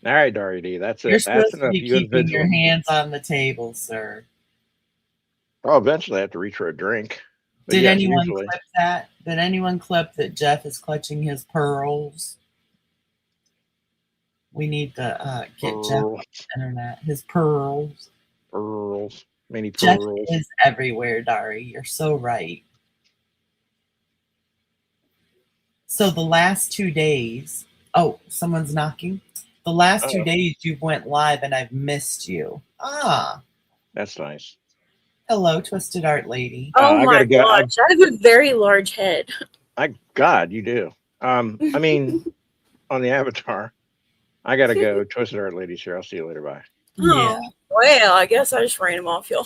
All right, Dari D, that's it. You're That's supposed to enough. be You and keeping your Vigil. hands on the table, sir. I'll eventually have to reach for a drink. But Did yes, anyone usually. clip that? Did anyone clip that Jeff is clutching his pearls? We need to get Jeff on the internet. His pearls. Pearls. Many Jeff pearls. is everywhere, Dari. You're so right. So the last 2 days. Oh, someone's knocking. The last 2 days you went live and I've missed you. Ah. That's nice. Hello, Twisted Art Lady. Oh I my gotta go. gosh, I have a very large head. God, you do. I mean, on the avatar. I gotta go. Twisted Art Ladies here. I'll see you later. Bye. Yeah. Oh, well, I guess I just ran him off, y'all.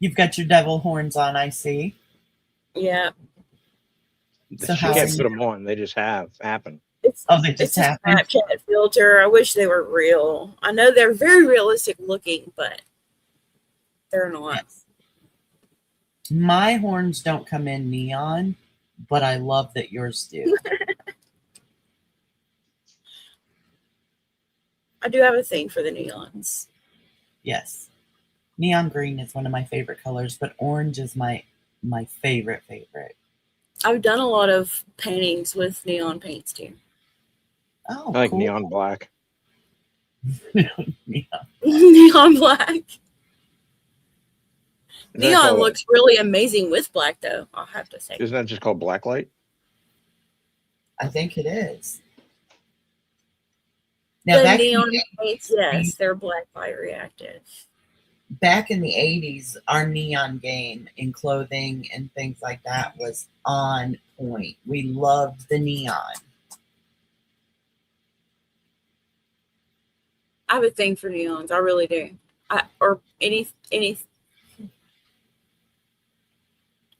You've got your devil horns on, I see. Yeah. So You how can't are put them on. They just happen. They It's just a happened. Snapchat filter. I wish they were real. I know they're very realistic looking, but they're not. My horns don't come in neon, but I love that yours do. I do have a thing for the neons. Yes. Neon green is one of my favorite colors, but orange is my favorite. I've done a lot of paintings with neon paints too. Oh, I like cool. neon black. Neon. Neon black. Isn't that Neon called- looks really amazing with black, though, I'll have to say. Isn't that just called blacklight? I think it is. Now, The back neon in the, paints, yes, they're black light reactive. back in the 80s, our neon game in clothing and things like that was on point. We loved the neon. I have a thing for neons. I really do. Or any.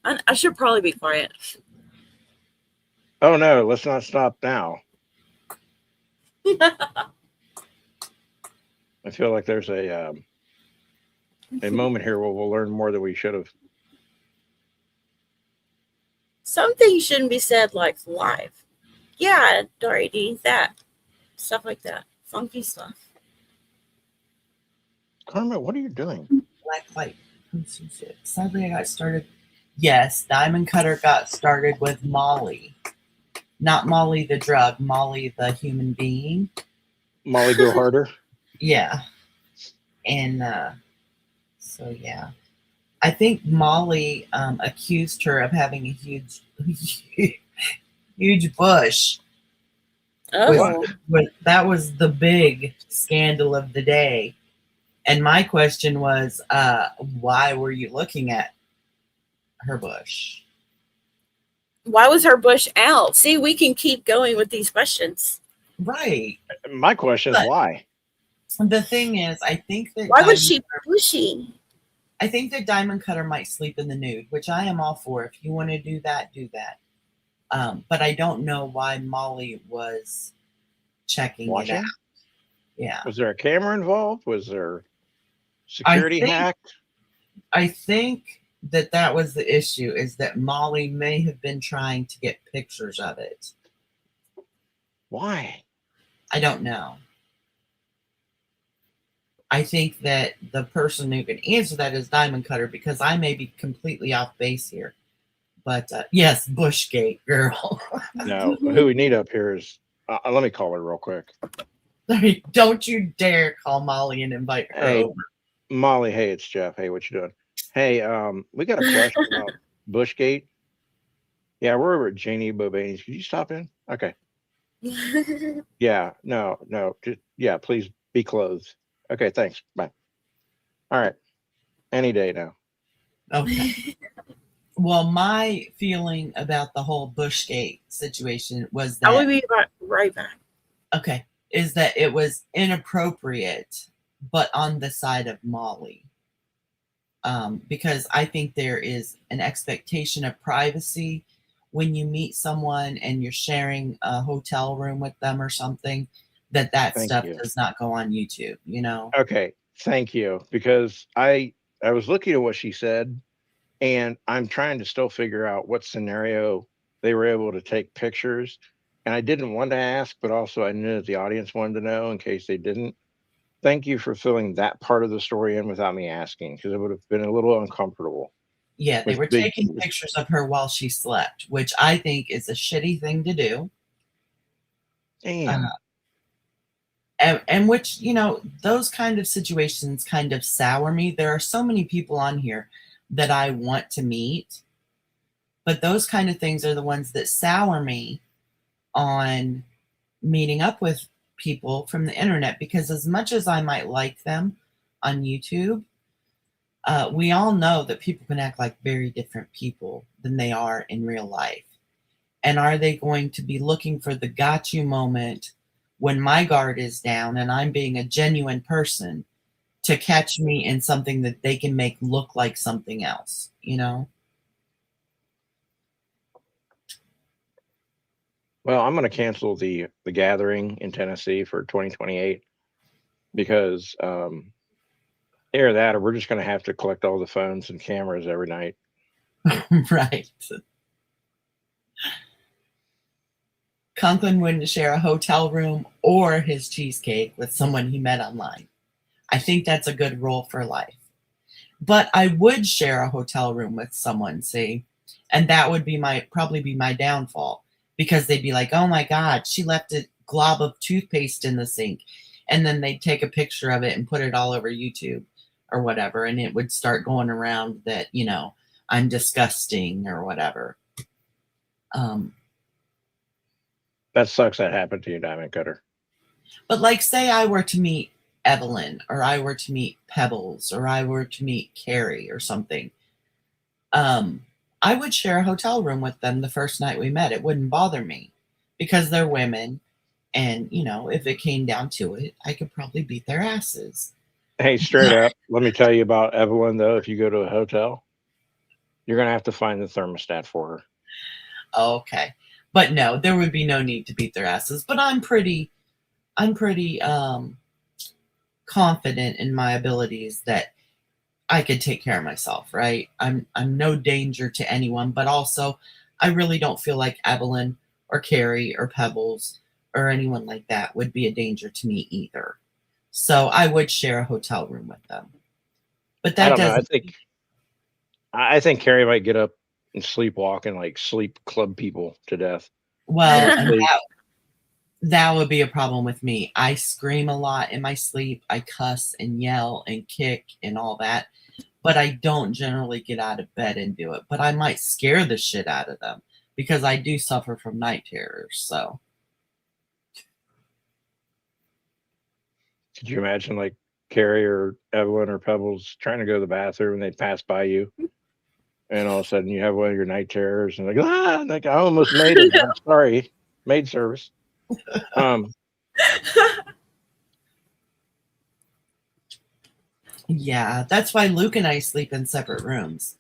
I should probably be quiet. Oh no, let's not stop now. I feel like there's a moment here where we'll learn more than we should have. Some things shouldn't be said like live. Yeah, Dory D, that. Stuff like that. Funky stuff. Karma, what are you doing? Black light. Sadly, I got started. Yes, Diamond Cutter got started with Molly. Not Molly the drug, Molly the human being. Molly, go harder. Yeah. And so, yeah. I think Molly accused her of having a huge bush. Oh. That was the big scandal of the day. And my question was, why were you looking at her bush? Why was her bush out? See, we can keep going with these questions. Right. My question is why? The thing is, I think that Why was she bushy? I think that Diamond Cutter might sleep in the nude, which I am all for. If you want to do that, do that. But I don't know why Molly was checking it out. Yeah. Was there a camera involved? Was there security hack? I think that was the issue, is that Molly may have been trying to get pictures of it. Why? I don't know. I think that the person who can answer that is Diamond Cutter, because I may be completely off base here. But yes, Bushgate girl. No, who we need up here is, let me call her real quick. Don't you dare call Molly and invite her over. Molly, hey, it's Jeff. Hey, what you doing? Hey, we got a question about Bushgate. Yeah, we're over at Janie Bobaney's. Could you stop in? Okay. Yeah, no, just, yeah, please be clothed. Okay, thanks. Bye. All right. Any day now. Okay. Well, my feeling about the whole Bushgate situation was I will that be right back. okay, is that it was inappropriate, but on the side of Molly. Because I think there is an expectation of privacy when you meet someone and you're sharing a hotel room with them or something, that Thank stuff you. does not go on YouTube, you know? Okay, thank you. Because I was looking at what she said, and I'm trying to still figure out what scenario they were able to take pictures. And I didn't want to ask, but also I knew that the audience wanted to know in case they didn't. Thank you for filling that part of the story in without me asking, because it would have been a little uncomfortable Yeah, they with were big. taking pictures of her while she slept, which I think is a shitty thing to do. Damn. And which, you know, those kind of situations kind of sour me. There are so many people on here that I want to meet, but those kind of things are the ones that sour me on meeting up with people from the internet, because as much as I might like them on YouTube, we all know that people can act like very different people than they are in real life. And are they going to be looking for the got you moment when my guard is down and I'm being a genuine person to catch me in something that they can make look like something else, you know? Well, I'm going to cancel the gathering in Tennessee for 2028 because either that or we're just going to have to collect all the phones and cameras every night. Right. Conklin wouldn't share a hotel room or his cheesecake with someone he met online. I think that's a good rule for life. But I would share a hotel room with someone, see, and that would be probably be my downfall, because they'd be like, "Oh my God, she left a glob of toothpaste in the sink," and then they'd take a picture of it and put it all over YouTube or whatever, and it would start going around that, you know, I'm disgusting or whatever. That sucks that happened to you, Diamond Cutter. But like, say I were to meet Evelyn, or I were to meet Pebbles, or I were to meet Carrie or something, I would share a hotel room with them the first night we met. It wouldn't bother me because they're women. And, you know, if it came down to it, I could probably beat their asses. Hey, straight up, let me tell you about Evelyn, though. If you go to a hotel, you're going to have to find the thermostat for her. Okay. But no, there would be no need to beat their asses. But I'm pretty confident in my abilities that I could take care of myself, right? I'm no danger to anyone, but also I really don't feel like Evelyn or Carrie or Pebbles or anyone like that would be a danger to me either. So I would share a hotel room with them. But I that don't know. doesn't I think Carrie might get up and sleepwalk and like sleep club people to death. well, and Sleep. that would be a problem with me. I scream a lot in my sleep. I cuss and yell and kick and all that. But I don't generally get out of bed and do it. But I might scare the shit out of them because I do suffer from night terrors. So Could you imagine like Carrie or Evelyn or Pebbles trying to go to the bathroom and they pass by you, and all of a sudden you have one of your night terrors and like I almost made it. I'm sorry, maid service. yeah, that's why Luke and I sleep in separate rooms,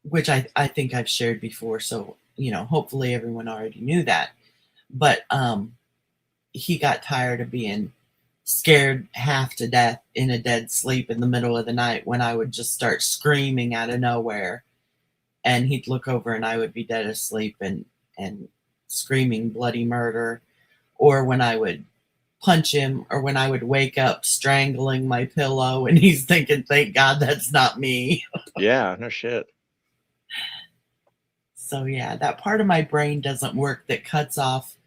which I think I've shared before. So, you know, hopefully everyone already knew that. But he got tired of being scared half to death in a dead sleep in the middle of the night when I would just start screaming out of nowhere. And he'd look over and I would be dead asleep and screaming bloody murder. Or when I would punch him, or when I would wake up strangling my pillow and he's thinking, thank God that's not me. Yeah, no shit. So yeah, that part of my brain doesn't work that cuts off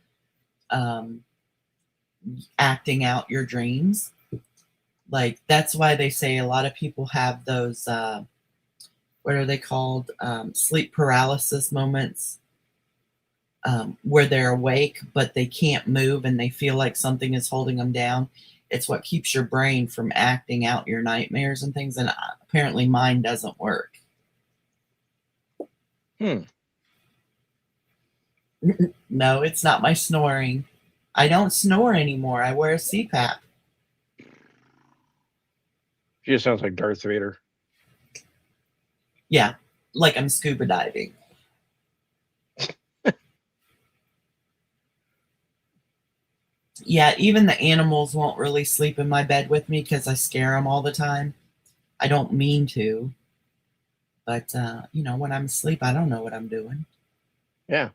acting out your dreams. Like, that's why they say a lot of people have those, what are they called? Sleep paralysis moments, where they're awake, but they can't move and they feel like something is holding them down. It's what keeps your brain from acting out your nightmares and things. And apparently mine doesn't work. No, it's not my snoring. I don't snore anymore. I wear a CPAP. She just sounds like Darth Vader. Yeah, like I'm scuba diving. Yeah, even the animals won't really sleep in my bed with me because I scare them all the time. I don't mean to. But, when I'm asleep, I don't know what I'm doing. Yeah.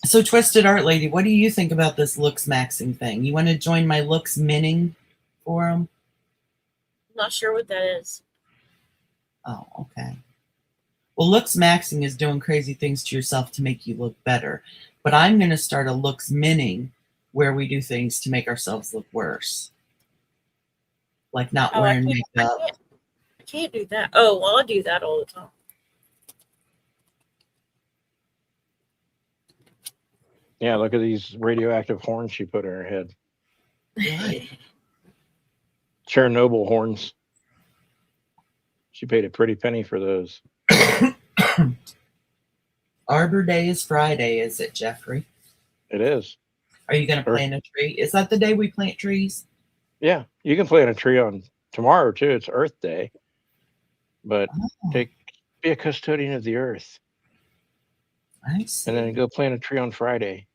So, Twisted Art Lady, what do you think about this looks maxing thing? You want to join my looks minning forum? Not sure what that is. Oh, okay. Well, looks maxing is doing crazy things to yourself to make you look better. But I'm going to start a looks minning where we do things to make ourselves look worse. Like not wearing makeup. I can't do that. Oh, well, I do that all the time. Yeah, look at these radioactive horns she put in her head. Right. Chernobyl horns. She paid a pretty penny for those. Arbor Day is Friday, is it, Jeffrey? It is. Are you going to plant a tree? Is that the day we plant trees? Yeah, you can plant a tree on tomorrow too. It's Earth Day. But be a custodian of the earth. I see. And then go plant a tree on Friday.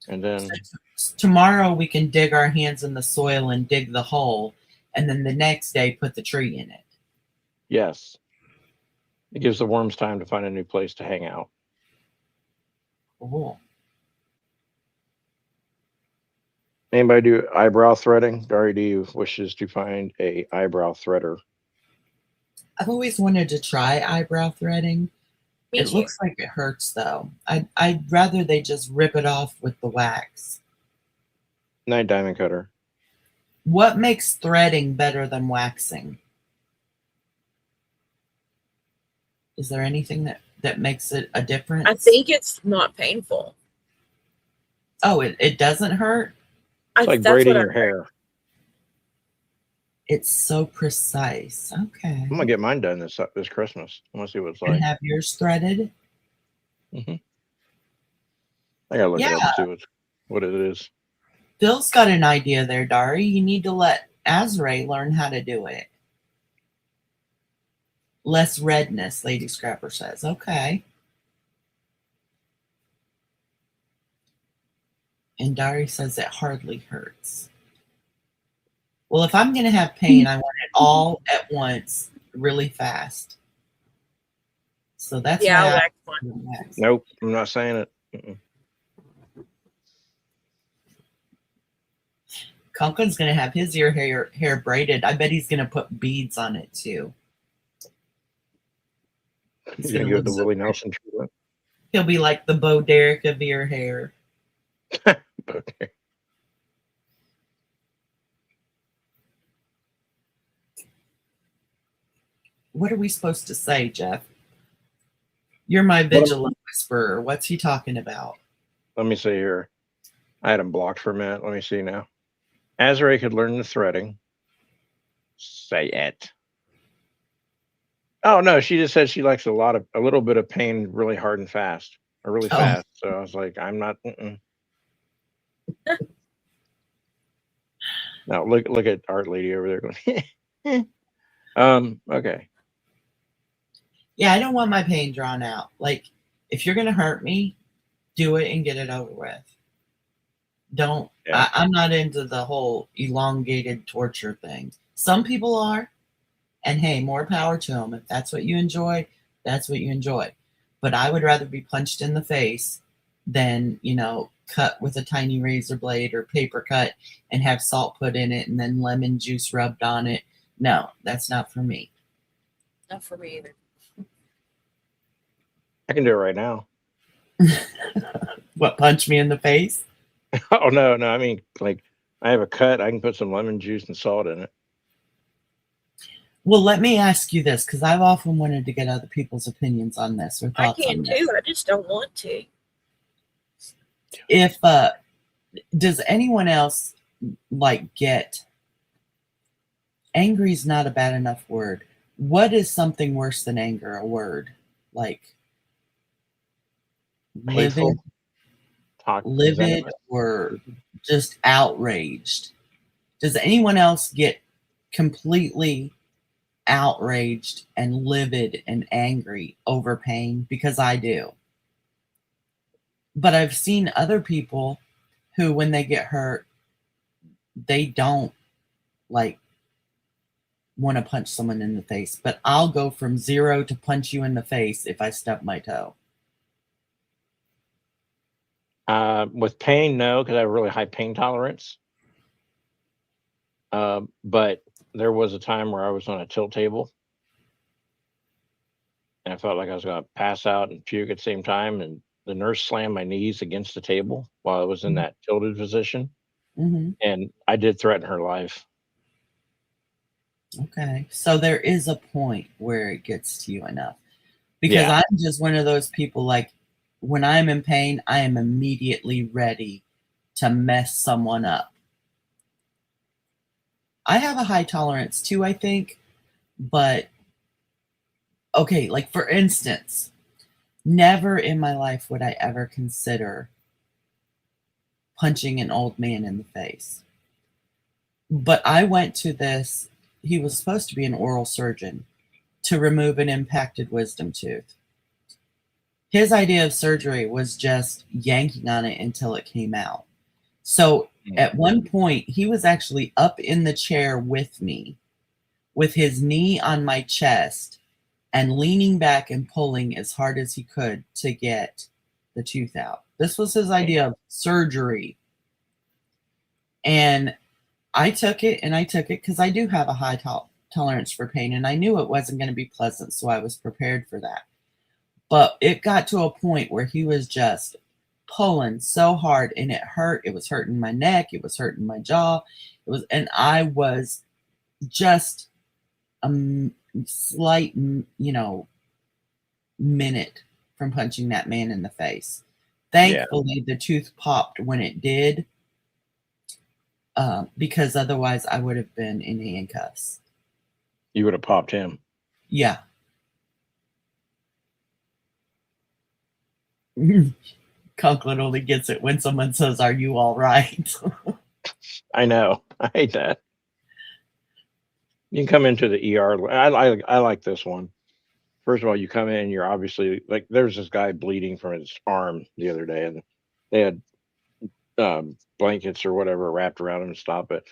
And then tomorrow we can dig our hands in the soil and dig the hole, and then the next day put the tree in it. Yes. It gives the worms time to find a new place to hang out. Cool. Anybody do eyebrow threading? Dari, do you wishes to find a eyebrow threader? I've always wanted to try eyebrow threading. It looks like it hurts, though. I'd rather they just rip it off with the wax. Night diamond cutter. What makes threading better than waxing? Is there anything that makes it a difference? I think it's not painful. Oh, it doesn't hurt? It's like braiding your hair. It's so precise. Okay. I'm gonna get mine done this Christmas. I want to see what it's like. And have yours threaded? Mm-hmm. I gotta look it up and see what it is. Phil's got an idea there, Dari. You need to let Azrae learn how to do it. Less redness, Lady Scrapper says. Okay. And Dari says it hardly hurts. Well, if I'm going to have pain, I want it all at once, really fast. So that's why I'll wax one. Nope, I'm not saying it. Mm-mm. Conklin's going to have his hair braided. I bet he's going to put beads on it too. He's going to go the Willie Nelson treatment. He'll be like the Bo Derek of your hair. Okay. What are we supposed to say, Jeff? You're my vigilant whisperer. What's he talking about? Let me see here. I had him blocked for a minute. Let me see now. Azrae could learn the threading. Say it. Oh no, she just said she likes a little bit of pain really hard and fast. Or really fast. So I was like, I'm not Now look at Art Lady over there going okay. Yeah, I don't want my pain drawn out. Like, if you're gonna hurt me, do it and get it over with. Don't I'm not into the whole elongated torture thing. Some people are, and hey, more power to them. If that's what you enjoy, that's what you enjoy. But I would rather be punched in the face than, cut with a tiny razor blade or paper cut and have salt put in it and then lemon juice rubbed on it. No, that's not for me. Not for me either. I can do it right now. What, punch me in the face? Oh no, I mean, like, I have a cut. I can put some lemon juice and salt in it. Well, let me ask you this, because I've often wanted to get other people's opinions on this or I thoughts can on this. too. I just don't want to. If does anyone else like get angry is not a bad enough word. What is something worse than anger? A word like livid, Hateful. livid, or just outraged. Does anyone else get completely outraged and livid and angry over pain? Because I do. But I've seen other people who, when they get hurt, they don't like want to punch someone in the face. But I'll go from 0 to punch you in the face if I stub my toe. With pain, no, because I have really high pain tolerance. But there was a time where I was on a tilt table, and I felt like I was going to pass out and puke at the same time. And the nurse slammed my knees against the table while I was in that tilted position, and I did threaten her life. Okay, so there is a point where it gets to you enough, because I'm just one of those people, like, when I'm in pain, I am immediately ready to mess someone up. I have a high tolerance too, I think, but okay, like for instance, never in my life would I ever consider punching an old man in the face. But I went to this, he was supposed to be an oral surgeon, to remove an impacted wisdom tooth. His idea of surgery was just yanking on it until it came out. So at one point, he was actually up in the chair with me, with his knee on my chest and leaning back and pulling as hard as he could to get the tooth out. This was his idea of surgery. And I took it because I do have a high tolerance for pain, and I knew it wasn't going to be pleasant, so I was prepared for that. But it got to a point where he was just pulling so hard, and it hurt. It was hurting my neck. It was hurting my jaw. And I was just a slight, minute from punching that man in the face. Thankfully, the tooth popped when it did, because otherwise I would have been in handcuffs. You would have popped him. Yeah. Conklin only gets it when someone says, "Are you all right?" I know. I hate that. You can come into the ER. I like this one. First of all, you come in, you're obviously like, there's this guy bleeding from his arm the other day, and they had blankets or whatever wrapped around him to stop it.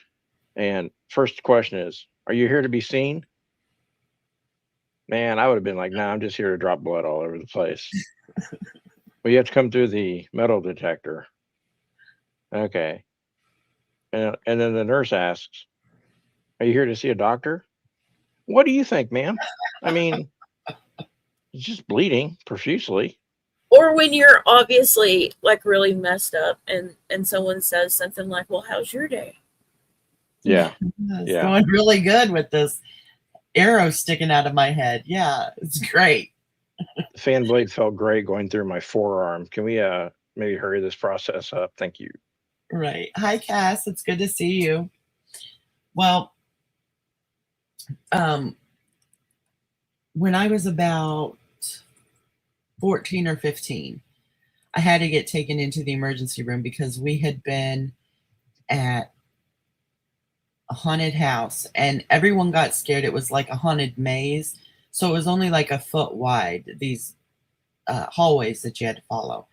And first question is, "Are you here to be seen?" Man, I would have been like, "Nah, I'm just here to drop blood all over the place." Well, you have to come through the metal detector. Okay. And then the nurse asks, "Are you here to see a doctor?" What do you think, ma'am? I mean, it's just bleeding profusely. Or when you're obviously like really messed up and someone says something like, "Well, how's your day?" Yeah. It's going really good with this arrow sticking out of my head. Yeah, it's great. The fan blade felt great going through my forearm. Can we maybe hurry this process up? Thank you. Right. Hi, Cass. It's good to see you. Well, when I was about 14 or 15, I had to get taken into the emergency room because we had been at a haunted house and everyone got scared. It was like a haunted maze. So it was only like a foot wide, these hallways that you had to follow.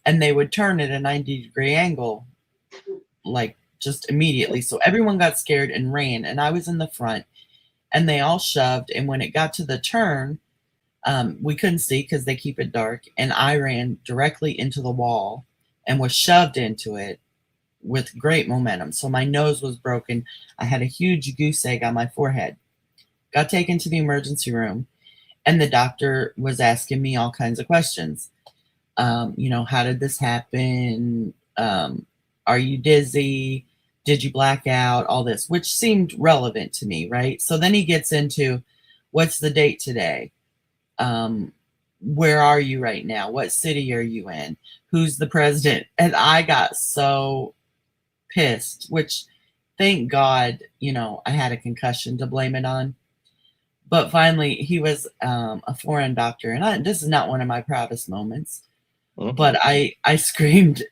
And they would turn at a 90-degree angle, like just immediately. So everyone got scared and ran. And I was in the front and they all shoved. And when it got to the turn, we couldn't see because they keep it dark. And I ran directly into the wall and was shoved into it with great momentum. So my nose was broken. I had a huge goose egg on my forehead. Got taken to the emergency room. And the doctor was asking me all kinds of questions. How did this happen? Are you dizzy? Did you black out? All this, which seemed relevant to me, right? So then he gets into, what's the date today? Where are you right now? What city are you in? Who's the president? And I got so pissed, which thank God, I had a concussion to blame it on. But finally, he was a foreign doctor, and this is not one of my proudest moments. Mhm. But I screamed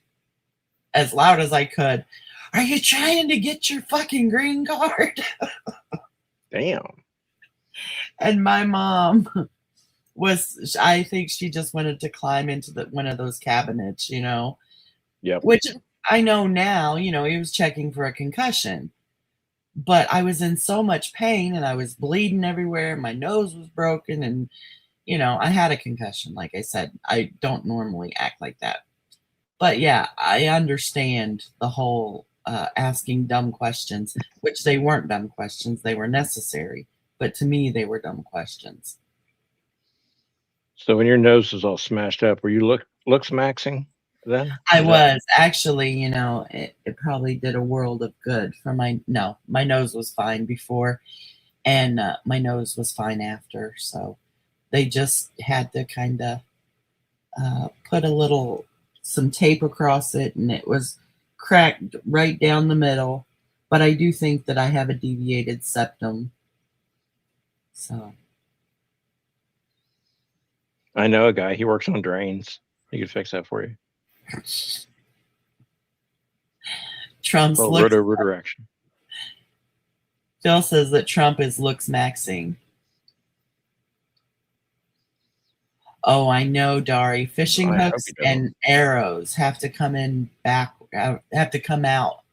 as loud as I could, "Are you trying to get your fucking green card?" Damn. And my mom I think she just wanted to climb into one of those cabinets, Yep. which I know now, he was checking for a concussion. But I was in so much pain and I was bleeding everywhere. My nose was broken and, I had a concussion. Like I said, I don't normally act like that. But yeah, I understand the whole asking dumb questions, which they weren't dumb questions. They were necessary. But to me, they were dumb questions. So when your nose was all smashed up, were you looks maxing then? I was actually, it probably did a world of good for my nose was fine before, and my nose was fine after. So they just had to kind of put some tape across it, and it was cracked right down the middle. But I do think that I have a deviated septum. So I know a guy. He works on drains. He could fix that for you. Trump's Well, looks. rotor action. Phil says that Trump is looks maxing. Oh, I know, Dari. Fishing I hope hooks he doesn't. and arrows have to come out.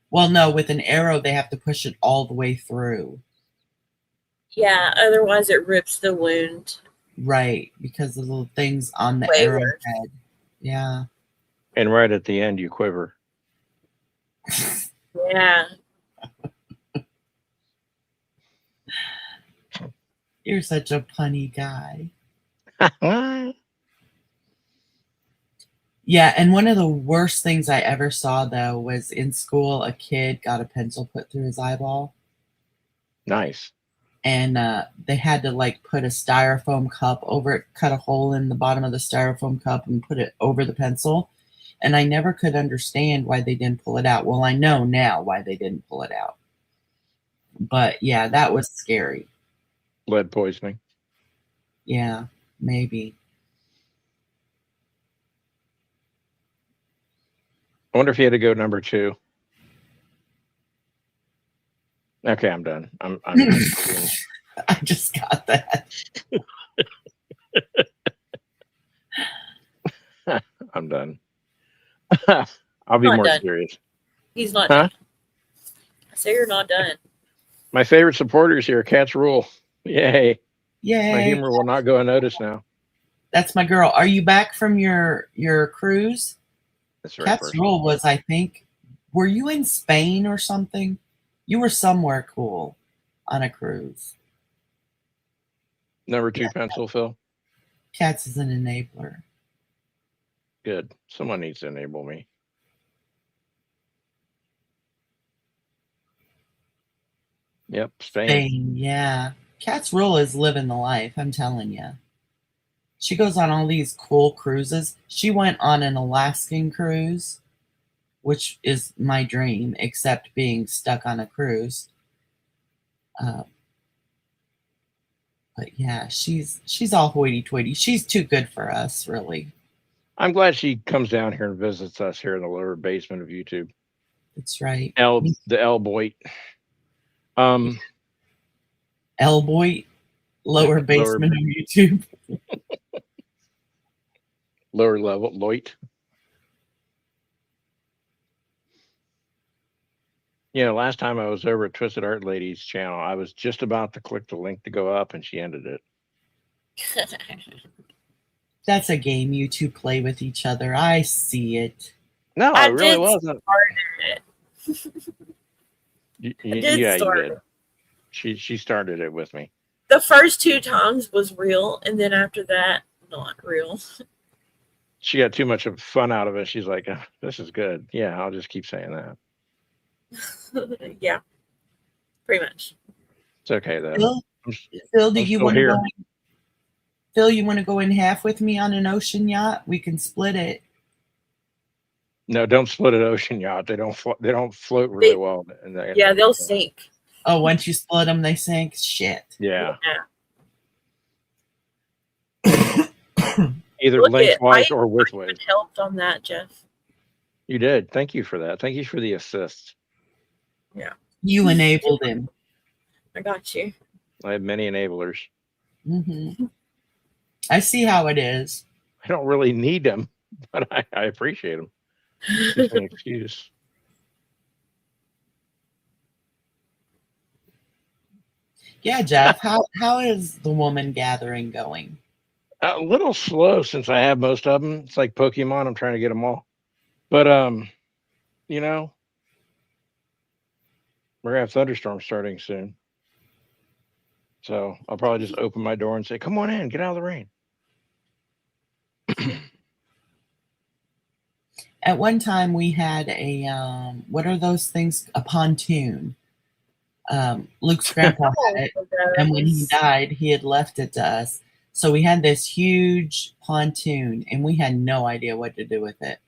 Well, no, with an arrow they have to push it all the way through. Yeah, otherwise it rips the wound. Right, because of the little things on the Way arrowhead. worse. Yeah. And right at the end, you quiver. Yeah. You're such a punny guy. Yeah, and one of the worst things I ever saw, though, was in school, a kid got a pencil put through his eyeball. Nice. And they had to put a styrofoam cup over it, cut a hole in the bottom of the styrofoam cup and put it over the pencil. And I never could understand why they didn't pull it out. Well, I know now why they didn't pull it out. But yeah, that was scary. Lead poisoning. Yeah, maybe. I wonder if he had to go number 2. Okay, I'm done. I'm I just got that. I'm done. I'll be Not more done. serious. He's not Huh? done. So you're not done. My favorite supporters here, Cats Rule. Yay. Yay. My humor will not go unnoticed now. That's my girl. Are you back from your cruise? That's very Cat's personal. Rule was, I think, were you in Spain or something? You were somewhere cool on a cruise. Number 2 pencil, Phil. Cats is an enabler. Good. Someone needs to enable me. Yep, Spain. Yeah. Cat's Rule is living the life, I'm telling you. She goes on all these cool cruises. She went on an Alaskan cruise, which is my dream, except being stuck on a cruise. But yeah, she's all hoity-toity. She's too good for us, really. I'm glad she comes down here and visits us here in the lower basement of YouTube. That's right. The L Boy. L Boy, lower basement of YouTube. Lower level, Loit. Last time I was over at Twisted Art Lady's channel, I was just about to click the link to go up, and she ended it. That's a game you two play with each other. I see it. No, I it really did wasn't. Start it. You did. She started it with me. The first 2 times was real, and then after that, not real. She got too much of fun out of it. She's like, "Ah, this is good. Yeah, I'll just keep saying that. Yeah, pretty much. It's okay though. Phil, I'm, Phil, do I'm you still want to here. go? Phil, you want to go in half with me on an ocean yacht? We can split it. No, don't split an ocean yacht. They don't float really well. Yeah, they'll sink. Oh, once you split them, they sink. Shit. Yeah. Yeah. Either Look lengthwise I or widthwise. even helped on that, Jeff. You did. Thank you for that. Thank you for the assist. Yeah. You enabled him. I got you. I have many enablers. I see how it is. I don't really need them, but I appreciate them. Gives me an excuse. Yeah, Jeff. How is the woman gathering going? A little slow since I have most of them. It's like Pokemon. I'm trying to get them all. But you know, we're gonna have thunderstorms starting soon. So I'll probably just open my door and say, "Come on in, get out of the rain." At one time, we had a what are those things? A pontoon. Luke's grandpa had it, and when he died, he had left it to us. So we had this huge pontoon, and we had no idea what to do with it.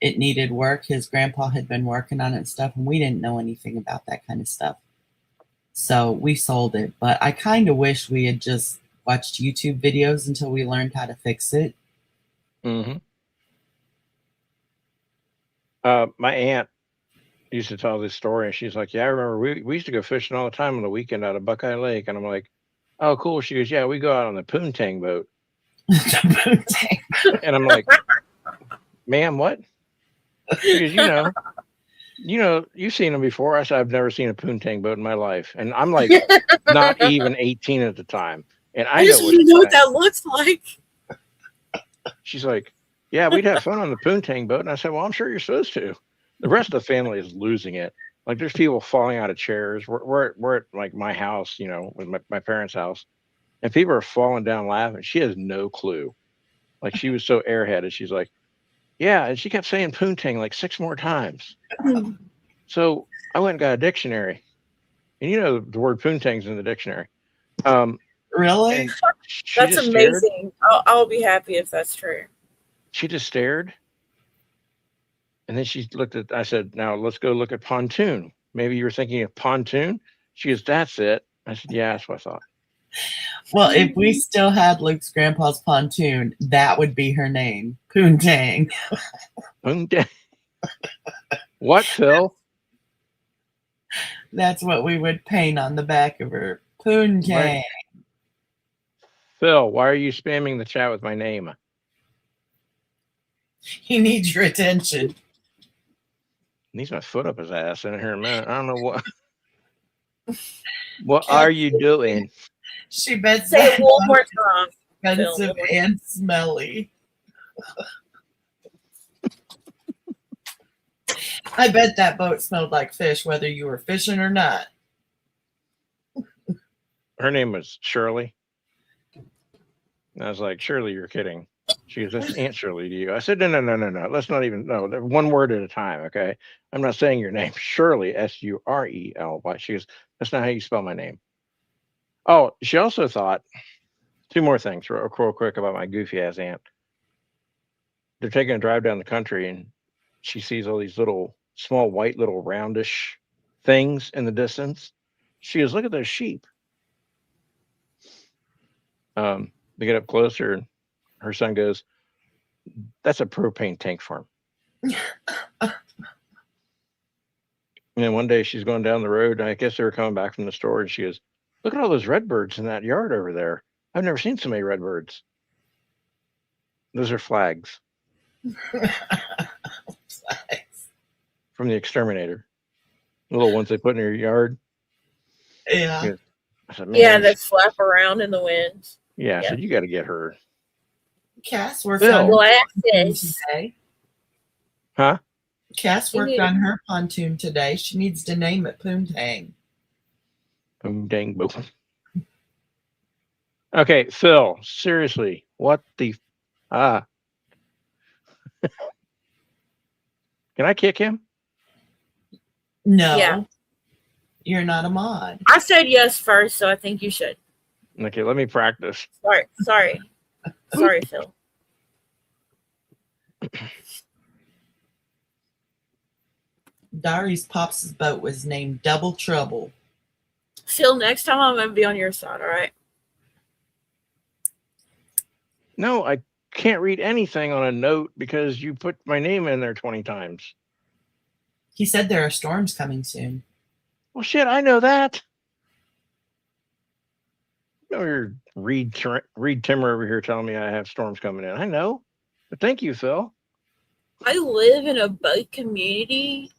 It needed work. His grandpa had been working on it and stuff, and we didn't know anything about that kind of stuff. So we sold it. But I kind of wish we had just watched YouTube videos until we learned how to fix it. Mm-hmm. My aunt used to tell this story, and she's like, "Yeah, I remember we used to go fishing all the time on the weekend out of Buckeye Lake." And I'm like, "Oh, cool." She goes, "Yeah, we go out on the poontang boat." And I'm like, "Ma'am, what?" She goes, you've seen them before." I said, "I've never seen a poontang boat in my life." And I'm like, not even 18 at the time. And I just know know what that looks like. She's like, "Yeah, we'd have fun on the poontang boat." And I said, "Well, I'm sure you're supposed to." The rest of the family is losing it. Like, there's people falling out of chairs. We're at like my house, with my parents' house, and people are falling down laughing. She has no clue. Like, she was so airheaded. She's like, "Yeah," and she kept saying poontang like 6 more times. So I went and got a dictionary, and the word poontang's in the dictionary. Really? That's amazing. I'll be happy if that's true. She just stared. And then she looked at, I said, "Now let's go look at pontoon. Maybe you were thinking of pontoon." She goes, "That's it." I said, "Yeah, that's what I thought." Well, if we still had Luke's grandpa's pontoon, that would be her name. Poontang. Poontang. What, Phil? That's what we would paint on the back of her. Poontang. Right. Phil, why are you spamming the chat with my name? He needs your attention. Needs my foot up his ass in here a minute. I don't know what. What are you doing? She bets Say it one more time. Expensive and smelly. I bet that boat smelled like fish, whether you were fishing or not. Her name was Shirley. And I was like, "Shirley, you're kidding." She goes, "That's Aunt Shirley to you." I said, No. Let's not even, no, one word at a time, okay? I'm not saying your name. Shirley, Surely. She goes, "That's not how you spell my name." Oh, she also thought, 2 more things real quick about my goofy ass aunt. They're taking a drive down the country, and she sees all these little, small, white, little roundish things in the distance. She goes, "Look at those sheep." They get up closer, and her son goes, "That's a propane tank farm." And then one day she's going down the road, and I guess they were coming back from the store, and she goes, "Look at all those redbirds in that yard over there. I've never seen so many redbirds." Those are flags from the exterminator. The little ones they put in your yard. Yeah. I said, Yeah, that flap around in the wind. Yeah, I said, "You got to get her." Cass worked Phil. on her pontoon Glasses. today. Huh? Cass worked on her pontoon today. She needs to name it Poontang. Dang boom. Okay, Phil, seriously, what the ah? Can I kick him? No, Yeah. you're not a mod. I said yes first, so I think you should. Okay, let me practice. Sorry, Phil. Dari's Pops' boat was named Double Trouble. Phil, next time I'm gonna be on your side, all right? No, I can't read anything on a note because you put my name in there 20 times. He said there are storms coming soon. Well, shit, I know that. No, you're Reed Timmer over here telling me I have storms coming in. I know, but thank you, Phil. I live in a boat community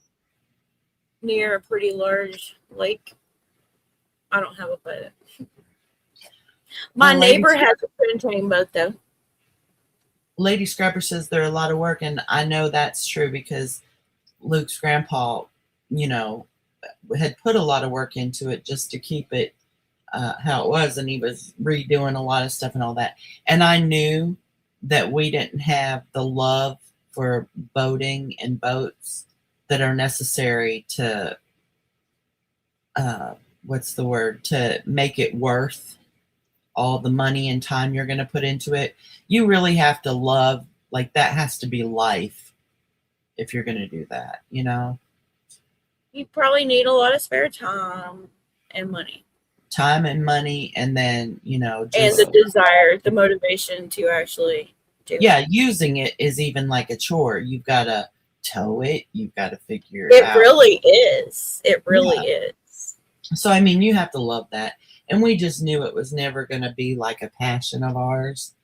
near a pretty large lake. I don't have a boat. My Well, neighbor has a pentane boat, though. Lady Scrapper says they're a lot of work, and I know that's true because Luke's grandpa, you know, had put a lot of work into it just to keep it how it was, and he was redoing a lot of stuff and all that. And I knew that we didn't have the love for boating and boats that are necessary to what's the word, to make it worth all the money and time you're going to put into it. You really have to love, like, that has to be life if you're going to do that, you know. You probably need a lot of spare time and money. Time and money, and then, you know, just, and the desire, the motivation to actually do it. Yeah, using it is even like a chore. You've got to tow it. You've got to figure It out. really is. It really is. So, I mean, you have to love that. And we just knew it was never going to be like a passion of ours.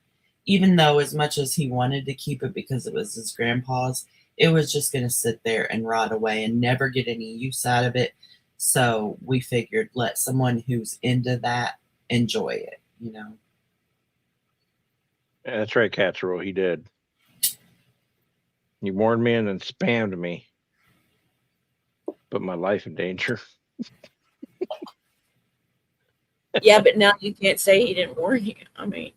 Even though as much as he wanted to keep it because it was his grandpa's, it was just going to sit there and rot away and never get any use out of it. So we figured let someone who's into that enjoy it, you know. Yeah, that's right, Cat's-Rule. He did. He warned me and then spammed me. Put my life in danger. Yeah, but now you can't say he didn't warn you. I mean,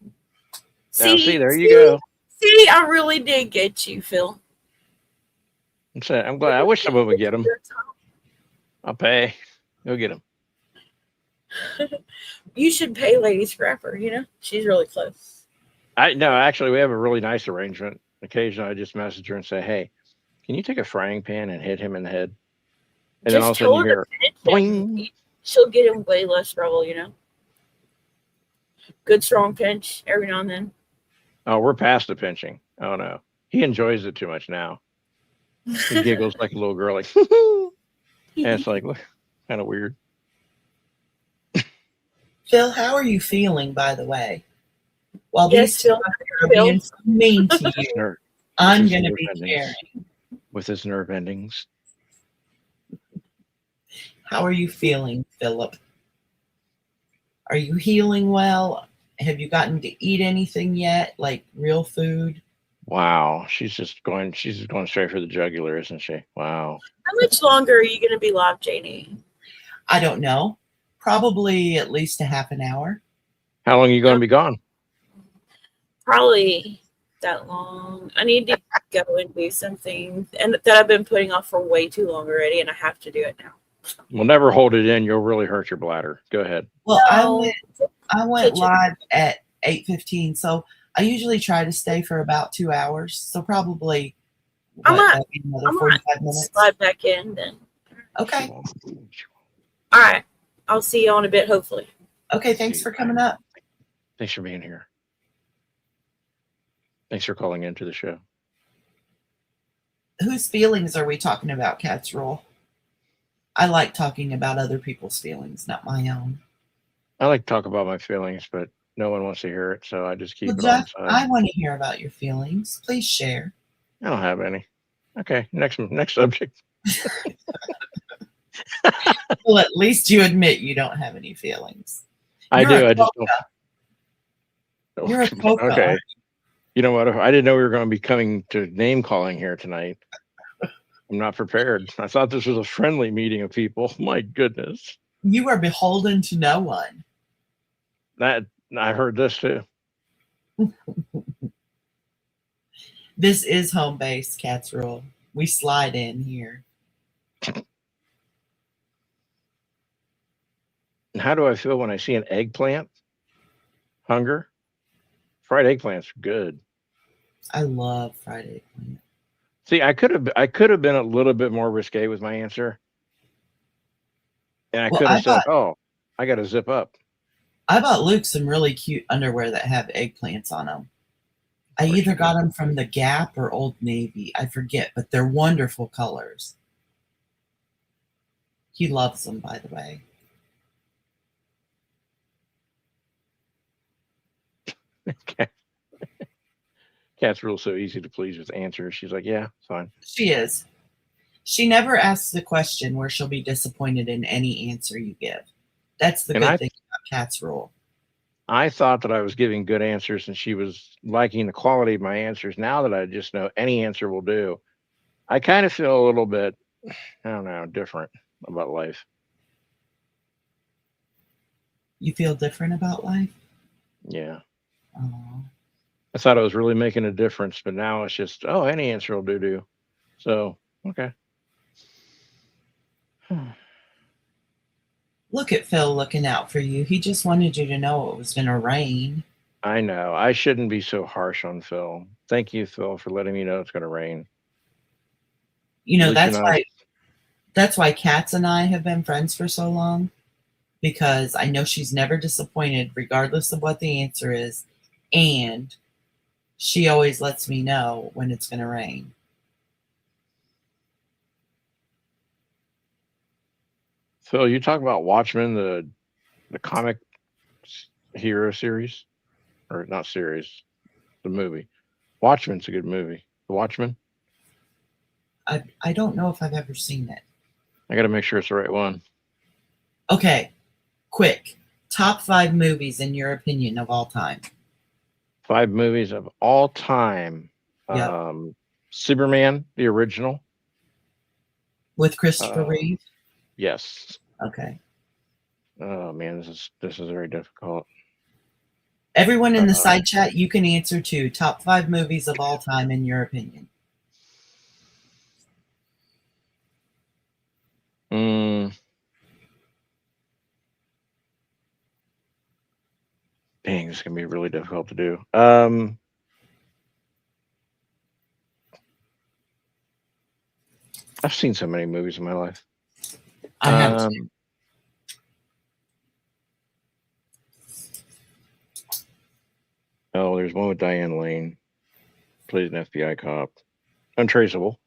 see, there you go. See, I really did get you, Phil. I'm glad. I wish someone would get him. I'll pay. Go get him. You should pay Lady Scrapper. You know, she's really close. No, actually, we have a really nice arrangement. Occasionally, I just message her and say, "Hey, can you take a frying pan and hit him in the head?" And then all of a sudden you hear, boing. She'll get in way less trouble. You know, good strong pinch every now and then. Oh, we're past the pinching. Oh no, he enjoys it too much now. He giggles like a little girl, like, and it's like kind of weird. Phil, how are you feeling, by the way? While Yes, these Phil. are being so mean to you, I'm going to be caring. With his nerve endings. How are you feeling, Philip? Are you healing well? Have you gotten to eat anything yet, like real food? Wow, she's just going straight for the jugular, isn't she? Wow. How much longer are you going to be live, Janie? I don't know. Probably at least a half an hour. How long are you going to be gone? Probably that long. I need to go and do something and that I've been putting off for way too long already, and I have to do it now. We'll never hold it in. You'll really hurt your bladder. Go ahead. Well, No. I went live at 8:15, so I usually try to stay for about 2 hours. So probably another 45 minutes. Slide back in then. Okay. All right. I'll see you on a bit, hopefully. Okay, thanks for coming up. Thanks for being here. Thanks for calling into the show. Whose feelings are we talking about, Cat's-Rule? I like talking about other people's feelings, not my own. I like to talk about my feelings, but no one wants to hear it, so I just keep it Jeff, on. I want to hear about your feelings. Please share. I don't have any. Okay, next subject. Well, at least you admit you don't have any feelings. I do. I just don't. You're a coca. Okay. You know what? I didn't know we were going to be coming to name calling here tonight. I'm not prepared. I thought this was a friendly meeting of people. My goodness. You are beholden to no one. That I heard this too. This is home base, Cats Rule. We slide in here. And how do I feel when I see an eggplant? Hunger. Fried eggplants are good. I love fried eggplant. See, I could have been a little bit more risque with my answer, and I Well, could I have said, bought "Oh, I got to zip up." I bought Luke some really cute underwear that have eggplants on them. I Of course either you got did. them from the Gap or Old Navy. I forget, but they're wonderful colors. He loves them, by the way. Cat's real so easy to please with answers. She's like, "Yeah, fine." She is. She never asks the question where she'll be disappointed in any answer you give. That's the And good thing about Cat's Rule. I thought that I was giving good answers, and she was liking the quality of my answers. Now that I just know any answer will do, I kind of feel a little bit, I don't know, different about life. You feel different about life? Yeah. Oh. I thought I was really making a difference, but now it's just, oh, any answer will do. So, okay. Look at Phil looking out for you. He just wanted you to know it was going to rain. I know. I shouldn't be so harsh on Phil. Thank you, Phil, for letting me know it's going to rain. You know, At least you're not. that's why Cats and I have been friends for so long, because I know she's never disappointed regardless of what the answer is, and she always lets me know when it's going to rain. Phil, you talk about Watchmen, the comic hero series, or not series, the movie. Watchmen's a good movie. The Watchmen. I don't know if I've ever seen it. I got to make sure it's the right one. Okay, quick. Top 5 movies in your opinion of all time. 5 movies of all time. Yep. Superman, the original. With Christopher Reeve? Yes. Okay. Oh man, this is very difficult. Everyone in the side chat, you can answer to top 5 movies of all time in your opinion. Dang, this is gonna be really difficult to do. I've seen so many movies in my life. I have to. Oh, there's one with Diane Lane, plays an FBI cop. Untraceable.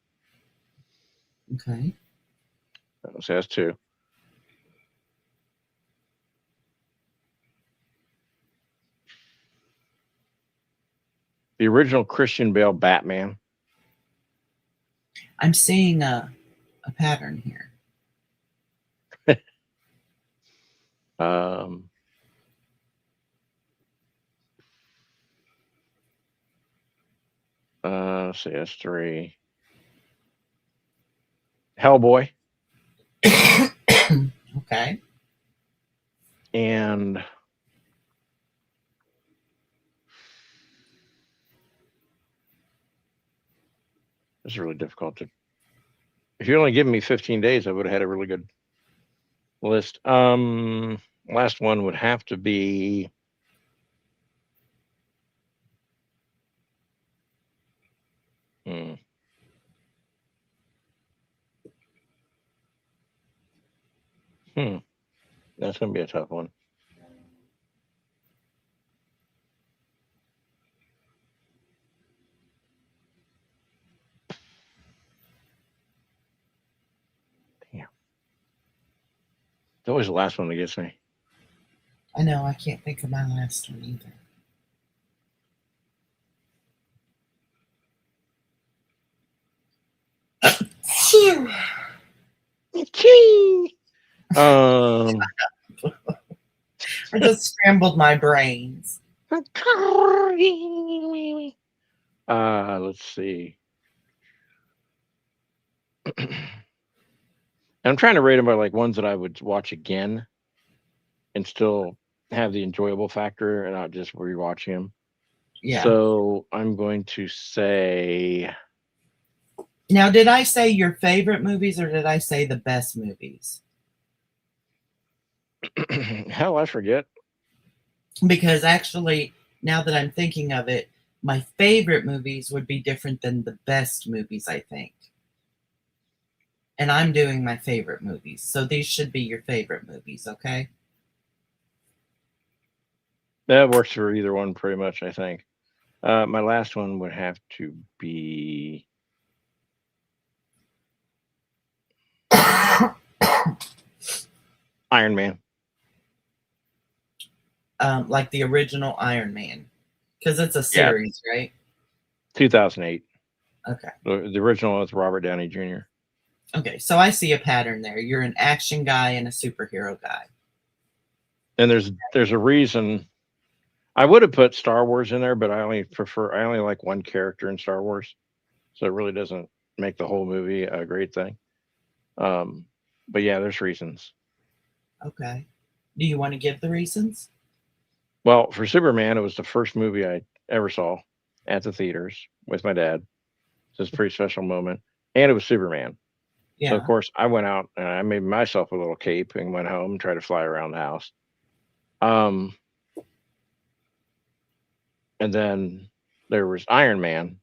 Okay. So that's 2. The original Christian Bale Batman. I'm seeing a pattern here. Let's see, that's 3. Hellboy. Okay. And this is really difficult to. If you only given me 15 days, I would have had a really good list. Last one would have to be. That's gonna be a tough one. Damn. It's always the last one that gets me. I know, I can't think of my last one either. I just scrambled my brains. Let's see. I'm trying to rate them by like ones that I would watch again and still have the enjoyable factor and not just rewatching them. Yeah. So I'm going to say, Now, did I say your favorite movies or did I say the best movies? hell, I forget. Because actually, now that I'm thinking of it, my favorite movies would be different than the best movies, I think. And I'm doing my favorite movies. So these should be your favorite movies, okay? That works for either one pretty much, I think. My last one would have to be Iron Man. Like the original Iron Man. Because it's a series, right? 2008. Okay. The original with Robert Downey Jr. Okay, so I see a pattern there. You're an action guy and a superhero guy. And there's a reason. I would have put Star Wars in there, but I only like one character in Star Wars, so it really doesn't make the whole movie a great thing. But yeah, there's reasons. Okay. Do you want to give the reasons? Well, for Superman, it was the first movie I ever saw at the theaters with my dad. So it's a pretty special moment, and it was Superman. Yeah. So of course, I went out and I made myself a little cape and went home and tried to fly around the house. And then there was Iron Man,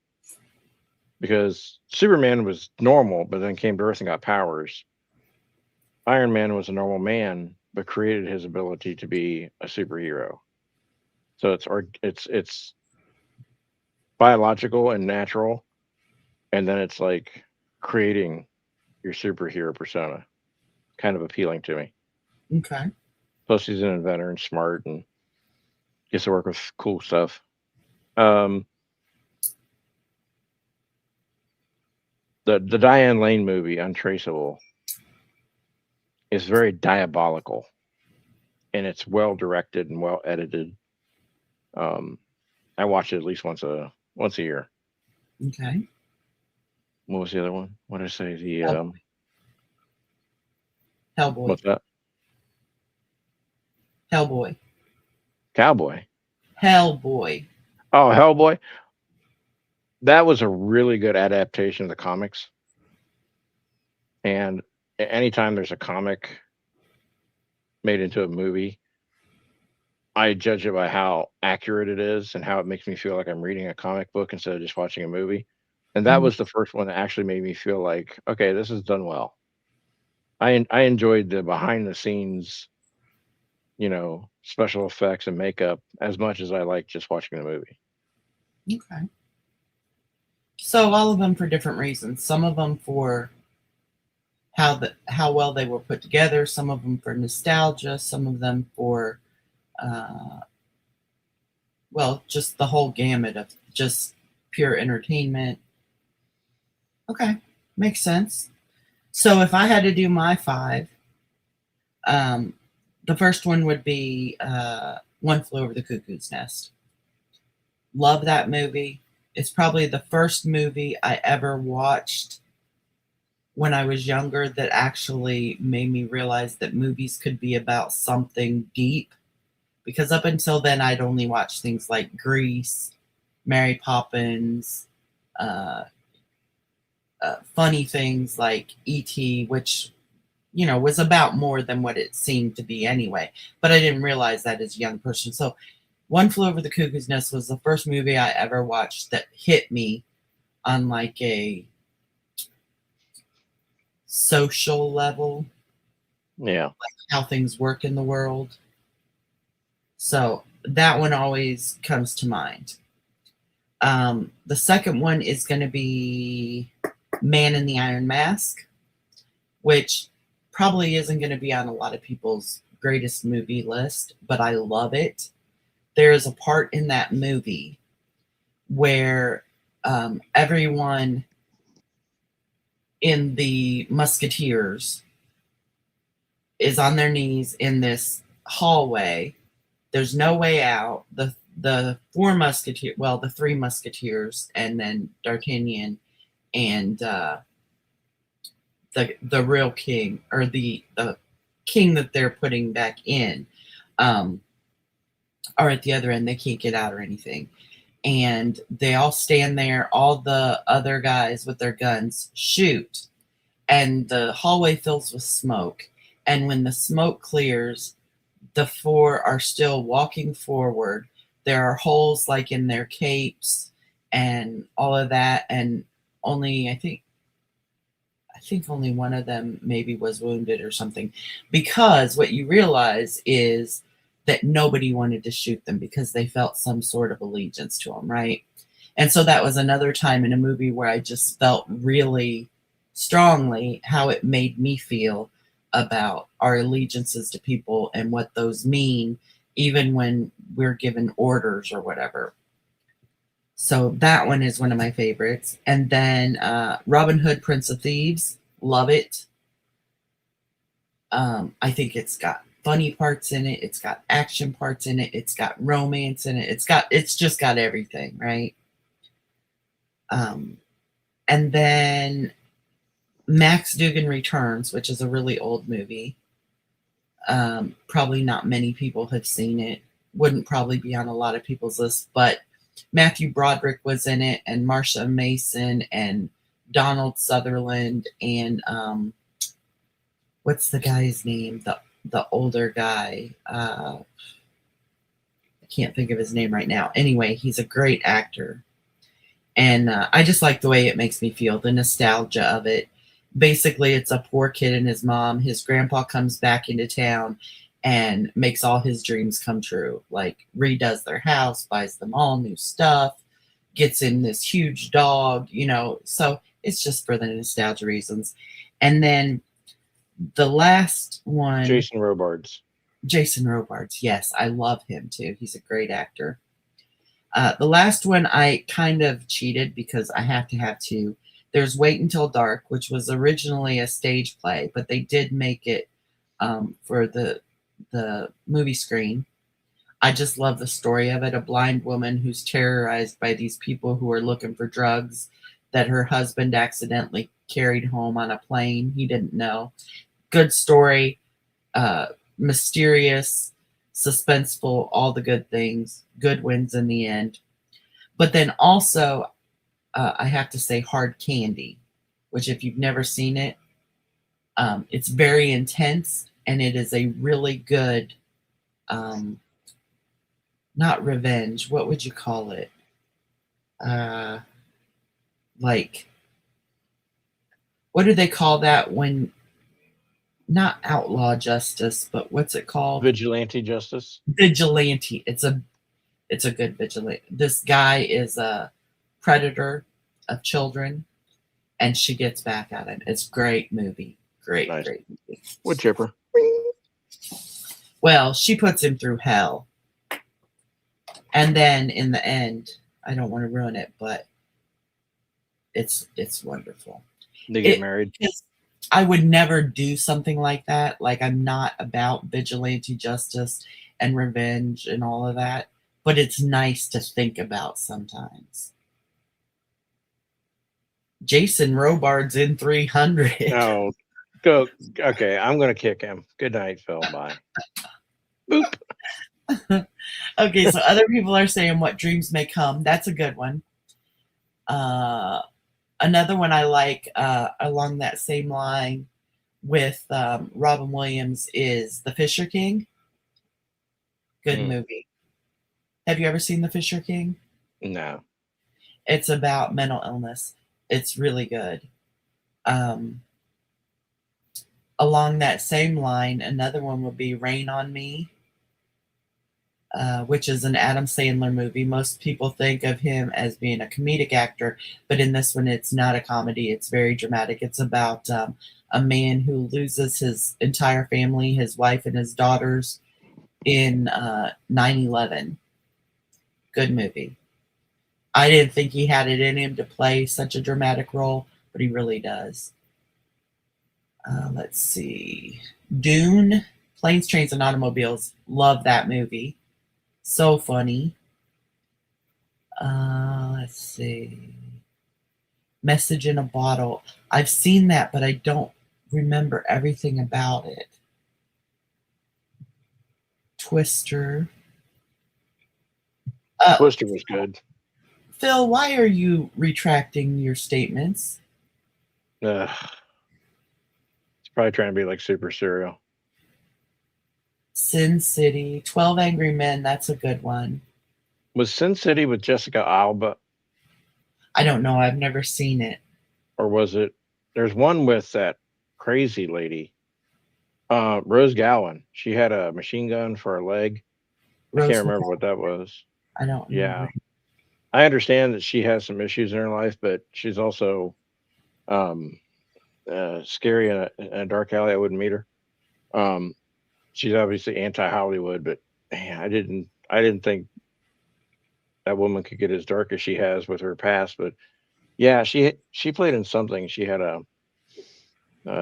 because Superman was normal, but then came to Earth and got powers. Iron Man was a normal man, but created his ability to be a superhero. So it's biological and natural, and then it's like creating your superhero persona. Kind of appealing to me. Okay. Plus, he's an inventor and smart, and gets to work with cool stuff. The Diane Lane movie, Untraceable, is very diabolical, and it's well directed and well edited. I watch it at least once a year. Okay. What was the other one? What did I say? The Hellboy. what's that? Hellboy. Cowboy. Hellboy. Oh, Hellboy. That was a really good adaptation of the comics. And anytime there's a comic made into a movie, I judge it by how accurate it is and how it makes me feel like I'm reading a comic book instead of just watching a movie. And that was the first one that actually made me feel like, okay, this is done well. I enjoyed the behind the scenes, special effects and makeup as much as I like just watching the movie. Okay. So all of them for different reasons. Some of them for how well they were put together. Some of them for nostalgia. Some of them for, just the whole gamut of just pure entertainment. Okay, makes sense. So if I had to do my 5, the first one would be One Flew Over the Cuckoo's Nest. Love that movie. It's probably the first movie I ever watched when I was younger that actually made me realize that movies could be about something deep. Because up until then, I'd only watched things like Grease, Mary Poppins, funny things like E.T., which, was about more than what it seemed to be anyway. But I didn't realize that as a young person. So One Flew Over the Cuckoo's Nest was the first movie I ever watched that hit me on like a social level. Yeah. Like how things work in the world. So that one always comes to mind. The second one is going to be Man in the Iron Mask, which probably isn't going to be on a lot of people's greatest movie list, but I love it. There is a part in that movie where everyone in the Musketeers is on their knees in this hallway. There's no way out. The 4 Musketeers, the 3 Musketeers, and then D'Artagnan and the real king, or the king that they're putting back in, are at the other end. They can't get out or anything. And they all stand there. All the other guys with their guns shoot. And the hallway fills with smoke. And when the smoke clears, the four are still walking forward. There are holes like in their capes and all of that. And only, I think only one of them maybe was wounded or something, because what you realize is that nobody wanted to shoot them because they felt some sort of allegiance to them, right? And so that was another time in a movie where I just felt really strongly how it made me feel about our allegiances to people and what those mean, even when we're given orders or whatever. So that one is one of my favorites. And then Robin Hood, Prince of Thieves, love it. I think it's got funny parts in it. It's got action parts in it. It's got romance in it. It's just got everything, right? And then Max Dugan Returns, which is a really old movie. Probably not many people have seen it. Wouldn't probably be on a lot of people's lists, but Matthew Broderick was in it, and Marsha Mason, and Donald Sutherland, and what's the guy's name? The older guy. I can't think of his name right now. Anyway, he's a great actor. And I just like the way it makes me feel, the nostalgia of it. Basically, it's a poor kid and his mom. His grandpa comes back into town and makes all his dreams come true. Like, redoes their house, buys them all new stuff, gets in this huge dog, So it's just for the nostalgia reasons. And then the last one... Jason Robards. Jason Robards, yes. I love him, too. He's a great actor. The last one I kind of cheated because I have to have two. There's Wait Until Dark, which was originally a stage play, but they did make it for the movie screen. I just love the story of it. A blind woman who's terrorized by these people who are looking for drugs that her husband accidentally carried home on a plane. He didn't know. Good story, mysterious, suspenseful, all the good things. Good wins in the end. But then also, I have to say Hard Candy, which if you've never seen it, it's very intense, and it is a really good, not revenge, what would you call it? Like, what do they call that when, not outlaw justice, but what's it called? Vigilante justice. Vigilante. It's a good vigilante. This guy is a predator of children, and she gets back at him. It's a great movie. Great movie. Wood chipper. Well, she puts him through hell. And then in the end, I don't want to ruin it, but it's wonderful. They get married. I would never do something like that. Like, I'm not about vigilante justice and revenge and all of that, but it's nice to think about sometimes. Jason Robards in 300. No, go. Okay, I'm going to kick him. Good night, Phil. Bye. Boop. Okay, so other people are saying What Dreams May Come. That's a good one. Another one I like along that same line with Robin Williams is The Fisher King. Good movie. Have you ever seen The Fisher King? No. It's about mental illness. It's really good. Along that same line, another one would be Rain on Me, which is an Adam Sandler movie. Most people think of him as being a comedic actor, but in this one, it's not a comedy. It's very dramatic. It's about a man who loses his entire family, his wife and his daughters, in 9/11. Good movie. I didn't think he had it in him to play such a dramatic role, but he really does. Let's see. Dune, Planes, Trains, and Automobiles. Love that movie. So funny. Let's see. Message in a Bottle. I've seen that, but I don't remember everything about it. Twister. Twister was good. Phil, why are you retracting your statements? It's probably trying to be like super serial. Sin City, 12 Angry Men, that's a good one. Was Sin City with Jessica Alba, I don't know. I've never seen it. or was it? There's one with that crazy lady, Rose Gowan. She had a machine gun for a leg. I Rose can't remember what that was. I don't Yeah, remember. I understand that she has some issues in her life, but she's also scary in a dark alley. I wouldn't meet her. She's obviously anti-Hollywood, but man, I didn't think that woman could get as dark as she has with her past. But yeah, she played in something. She had a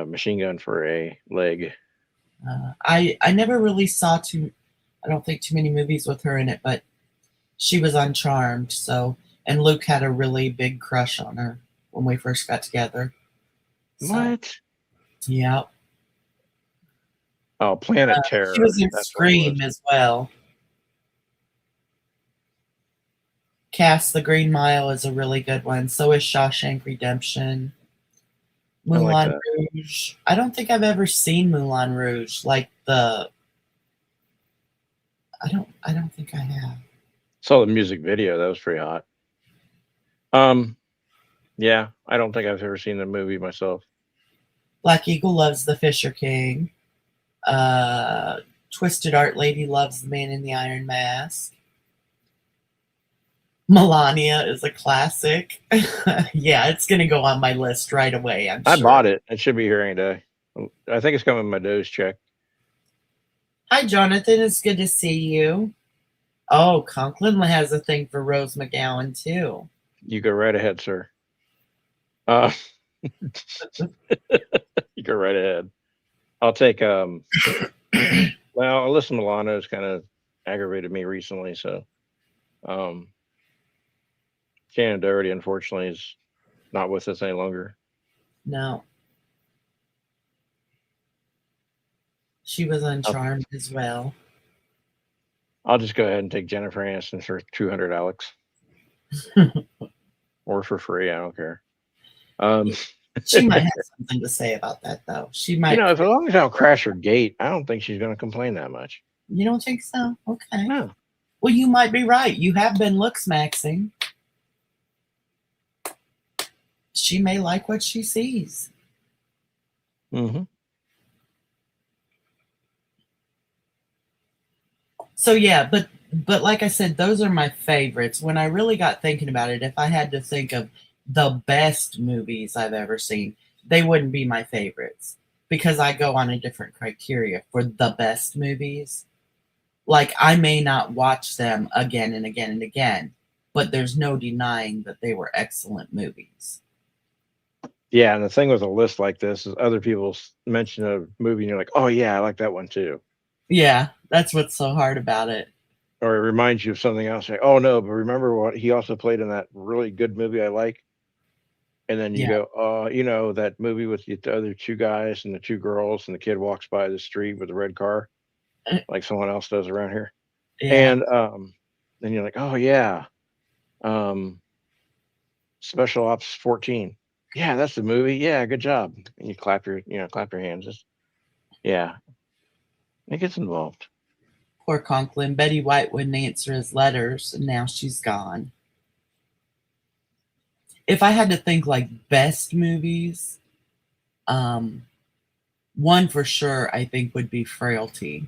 machine gun for a leg. I never really saw I don't think too many movies with her in it, but she was on Charmed. So, and Luke had a really big crush on her when we first got together. So, What? yeah. Oh, Planet She Terror. was in That's what it was. Scream as well. Cast the Green Mile is a really good one. So is Shawshank Redemption. I like Moulin that. Rouge. I don't think I've ever seen Moulin Rouge. I don't think I have. Saw the music video. That was pretty hot. Yeah, I don't think I've ever seen the movie myself. Black Eagle loves the Fisher King. Twisted Art Lady loves the Man in the Iron Mask. Melania is a classic. Yeah, it's gonna go on my list right away. I sure. bought it. It should be here any day. I think it's coming with my Doge check. Hi, Jonathan. It's good to see you. Oh, Conklin has a thing for Rose McGowan too. You go right ahead, sir. You go right ahead. I'll take well, Alyssa Milano's kind of aggravated me recently, so Shannon Doherty unfortunately is not with us any longer. No. She was on Charmed as well. I'll just go ahead and take Jennifer Aniston for 200, Alex. Or for free, I don't care. She might have something to say about that, though. She might. As long as I don't crash her gate, I don't think she's going to complain that much. You don't think so? Okay. No. Well, you might be right. You have been looks maxing. She may like what she sees. Mm-hmm. So yeah, but like I said, those are my favorites. When I really got thinking about it, if I had to think of the best movies I've ever seen, they wouldn't be my favorites because I go on a different criteria for the best movies. Like I may not watch them again and again and again, but there's no denying that they were excellent movies. Yeah, and the thing with a list like this is other people mention a movie and you're like, oh yeah, I like that one too. Yeah, that's what's so hard about it. Or it reminds you of something else. Like, oh no, but remember what he also played in that really good movie I like? And then you go, that movie with the other two guys and the two girls and the kid walks by the street with a red car, like someone else does around here. Yeah. And then you're like, oh yeah. Special Ops 14. Yeah, that's the movie. Yeah, good job. And you clap your hands. Yeah. It gets involved. Poor Conklin. Betty White wouldn't answer his letters, and now she's gone. If I had to think like best movies, one for sure I think would be Frailty.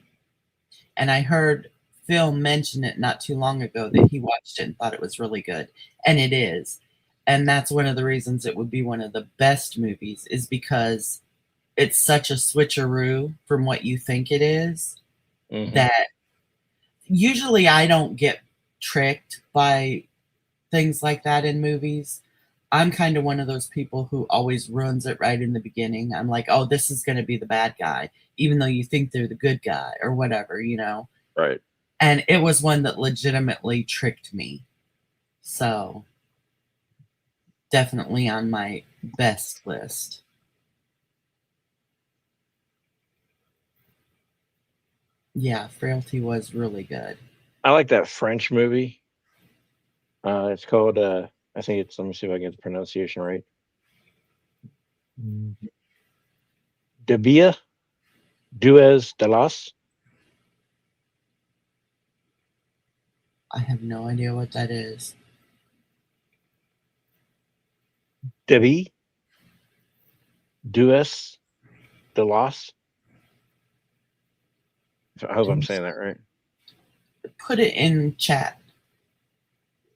And I heard Phil mention it not too long ago that he watched it and thought it was really good. And it is. And that's one of the reasons it would be one of the best movies is because it's such a switcheroo from what you think it is that usually I don't get tricked by things like that in movies. I'm kind of one of those people who always ruins it right in the beginning. I'm like, oh, this is going to be the bad guy, even though you think they're the good guy or whatever, Right. And it was one that legitimately tricked me. So definitely on my best list. Yeah, Frailty was really good. I like that French movie It's called. I think it's. Let me see if I get the pronunciation right. Devia Duez de las. I have no idea what that is. Debbie Duez de las. I hope I'm saying that right. Put it in chat.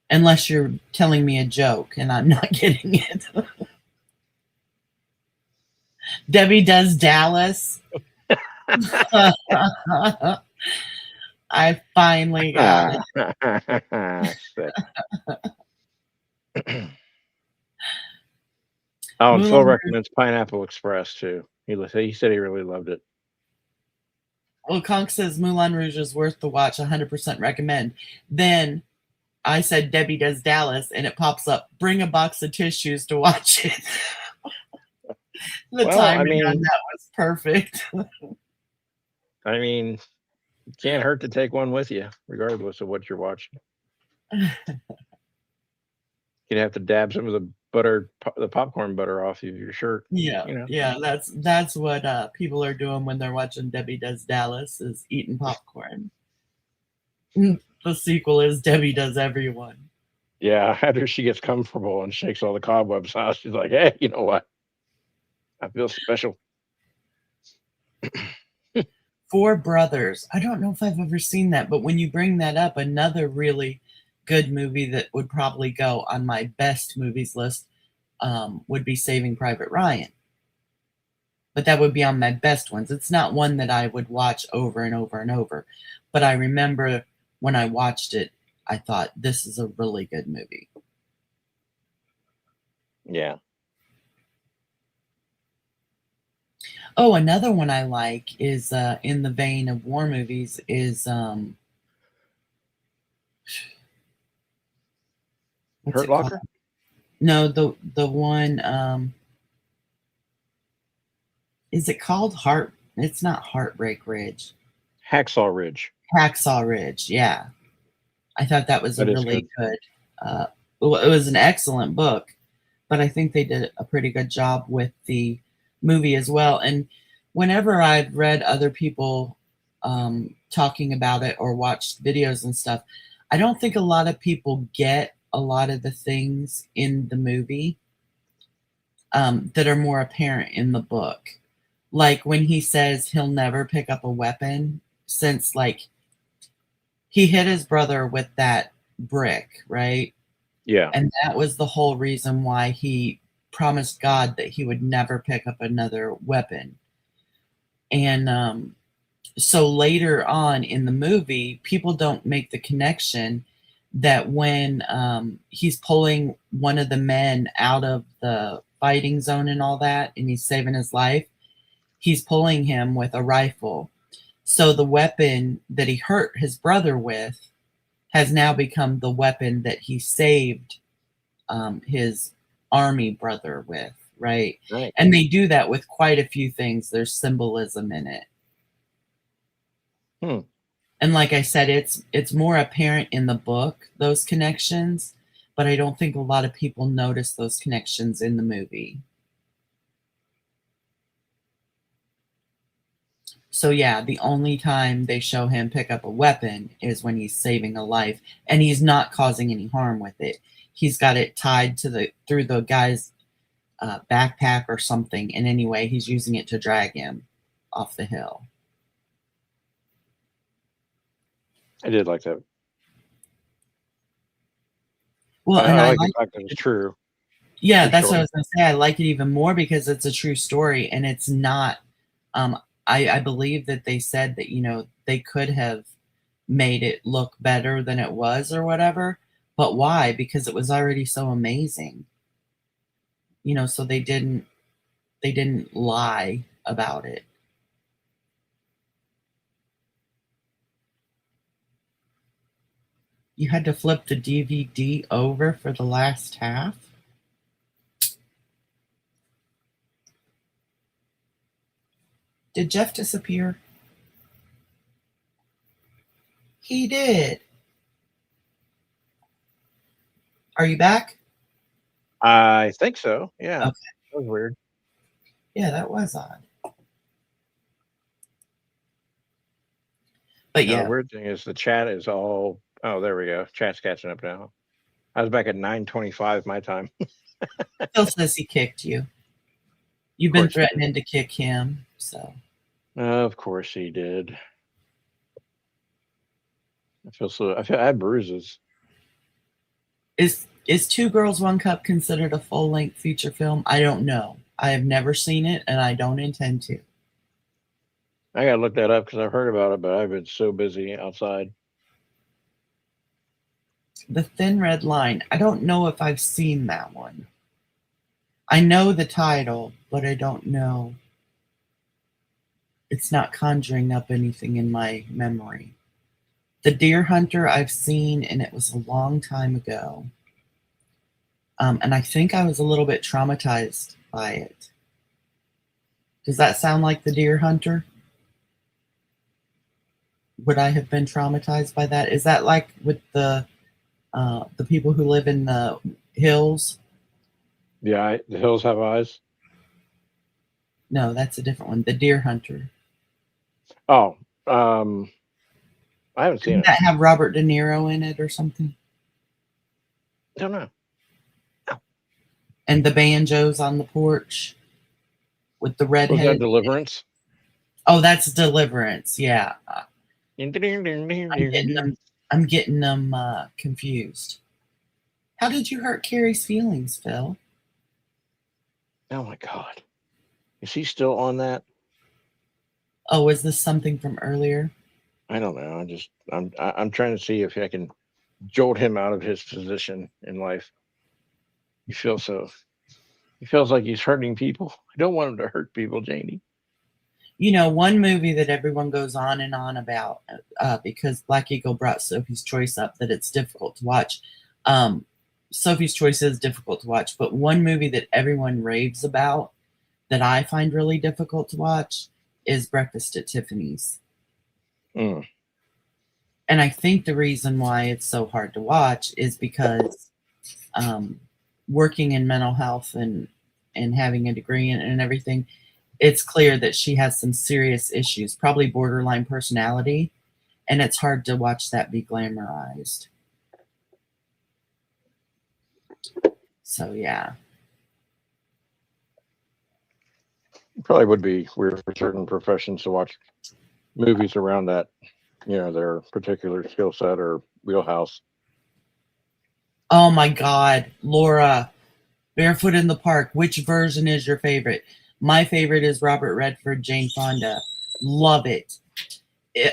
Unless you're telling me a joke and I'm not getting it. Debbie Does Dallas. I finally got it. Sick. Oh, and Phil Moulin Rouge. recommends Pineapple Express too. He said he really loved it. Well, Conk says Moulin Rouge is worth the watch. 100% recommend. Then I said Debbie Does Dallas, and it pops up. Bring a box of tissues to watch it. The timing on that was perfect. I mean, it can't hurt to take one with you, regardless of what you're watching. You'd have to dab some of the popcorn butter off of your shirt. Yeah, you know? Yeah. That's what people are doing when they're watching Debbie Does Dallas, is eating popcorn. The sequel is Debbie Does Everyone. Yeah, after she gets comfortable and shakes all the cobwebs out, she's like, "Hey, you know what? I feel special." Four Brothers. I don't know if I've ever seen that, but when you bring that up, another really good movie that would probably go on my best movies list would be Saving Private Ryan. But that would be on my best ones. It's not one that I would watch over and over and over. But I remember when I watched it, I thought, this is a really good movie. Yeah. Oh, another one I like is in the vein of war movies is Hurt Locker? No, the one is it called Heart? It's not Heartbreak Ridge. Hacksaw Ridge. Hacksaw Ridge, yeah. I thought that was That a is really good it was an excellent book, but I think they did a pretty good job with the movie as well. And whenever I've read other people talking about it or watched videos and stuff, I don't think a lot of people get a lot of the things in the movie that are more apparent in the book. Like when he says he'll never pick up a weapon, since like he hit his brother with that brick, right? Yeah. And that was the whole reason why he promised God that he would never pick up another weapon. And so later on in the movie, people don't make the connection that when he's pulling one of the men out of the fighting zone and all that, and he's saving his life, he's pulling him with a rifle. So the weapon that he hurt his brother with has now become the weapon that he saved his army brother with, right? Right. And they do that with quite a few things. There's symbolism in it. And like I said, it's more apparent in the book, those connections, but I don't think a lot of people notice those connections in the movie. So yeah, the only time they show him pick up a weapon is when he's saving a life, and he's not causing any harm with it. He's got it tied to through the guy's backpack or something, and anyway, he's using it to drag him off the hill. I did like that. Well, and I like the fact that it's true. Yeah, that's what I was going to say. I like it even more because it's a true story, and it's not. I believe that they said that, you know, they could have made it look better than it was or whatever, but why? Because it was already so amazing. You know, so they didn't lie about it. You had to flip the DVD over for the last half? Did Jeff disappear? He did. Are you back? I think so. Yeah. Okay. That was weird. Yeah, that was odd. But The yeah, weird thing is the chat is all. Oh, there we go. Chat's catching up now. I was back at 9:25 my time. Phil says he kicked you. You've Of been course he did. threatening to kick him, so. Of course he did. I had bruises. Is Two Girls, One Cup considered a full-length feature film? I don't know. I have never seen it, and I don't intend to. I gotta look that up because I've heard about it, but I've been so busy outside. The Thin Red Line. I don't know if I've seen that one. I know the title, but I don't know. It's not conjuring up anything in my memory. The Deer Hunter I've seen, and it was a long time ago. And I think I was a little bit traumatized by it. Does that sound like The Deer Hunter? Would I have been traumatized by that? Is that like with the people who live in the hills? Yeah, the hills have eyes. No, that's a different one. The Deer Hunter. Oh, I haven't seen Didn't it. that have Robert De Niro in it or something? Don't know. And the banjos on the porch with the Was redhead. that Deliverance? Oh, that's Deliverance. Yeah, I'm getting them confused. How did you hurt Carrie's feelings, Phil? Oh my God, is he still on that? Oh, is this something from earlier? I don't know. I'm trying to see if I can jolt him out of his position in life. He feels like he's hurting people. I don't want him to hurt people, Janie. You know, one movie that everyone goes on and on about because Black Eagle brought Sophie's Choice up, that it's difficult to watch. Sophie's Choice is difficult to watch, but one movie that everyone raves about that I find really difficult to watch is Breakfast at Tiffany's. Mm. And I think the reason why it's so hard to watch is because working in mental health and having a degree and everything, it's clear that she has some serious issues, probably borderline personality, and it's hard to watch that be glamorized. So yeah. It probably would be weird for certain professions to watch movies around that, their particular skill set or wheelhouse. Oh my God, Laura, Barefoot in the Park. Which version is your favorite? My favorite is Robert Redford, Jane Fonda. Love it.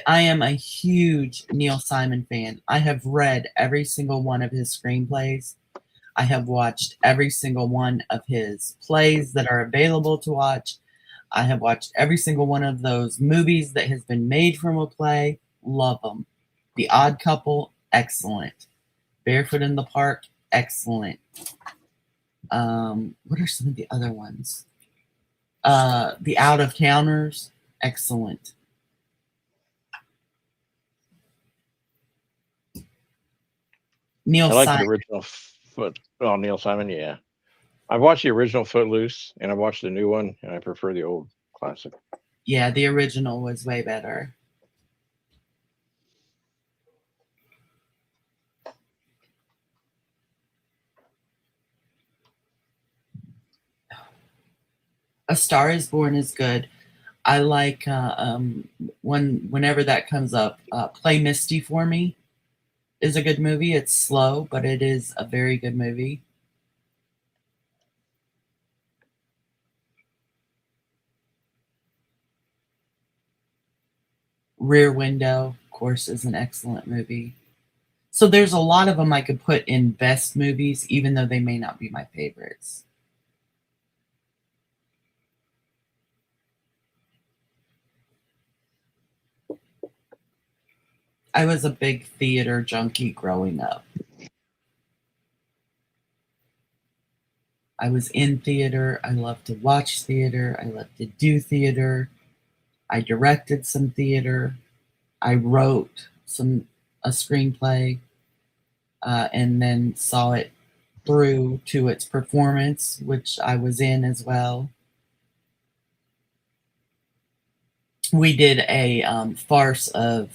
I am a huge Neil Simon fan. I have read every single one of his screenplays. I have watched every single one of his plays that are available to watch. I have watched every single one of those movies that has been made from a play. Love them. The Odd Couple, excellent. Barefoot in the Park, excellent. What are some of the other ones? The Out of Towners, excellent. Neil I like Simon. the original Neil Simon, yeah. I've watched the original Footloose and I watched the new one, and I prefer the old classic. Yeah, the original was way better. A Star is Born is good. I like whenever that comes up, Play Misty for Me is a good movie. It's slow, but it is a very good movie. Rear Window, of course, is an excellent movie. So there's a lot of them I could put in best movies, even though they may not be my favorites. I was a big theater junkie growing up. I was in theater. I loved to watch theater. I loved to do theater. I directed some theater. I wrote a screenplay, and then saw it through to its performance, which I was in as well. We did a farce of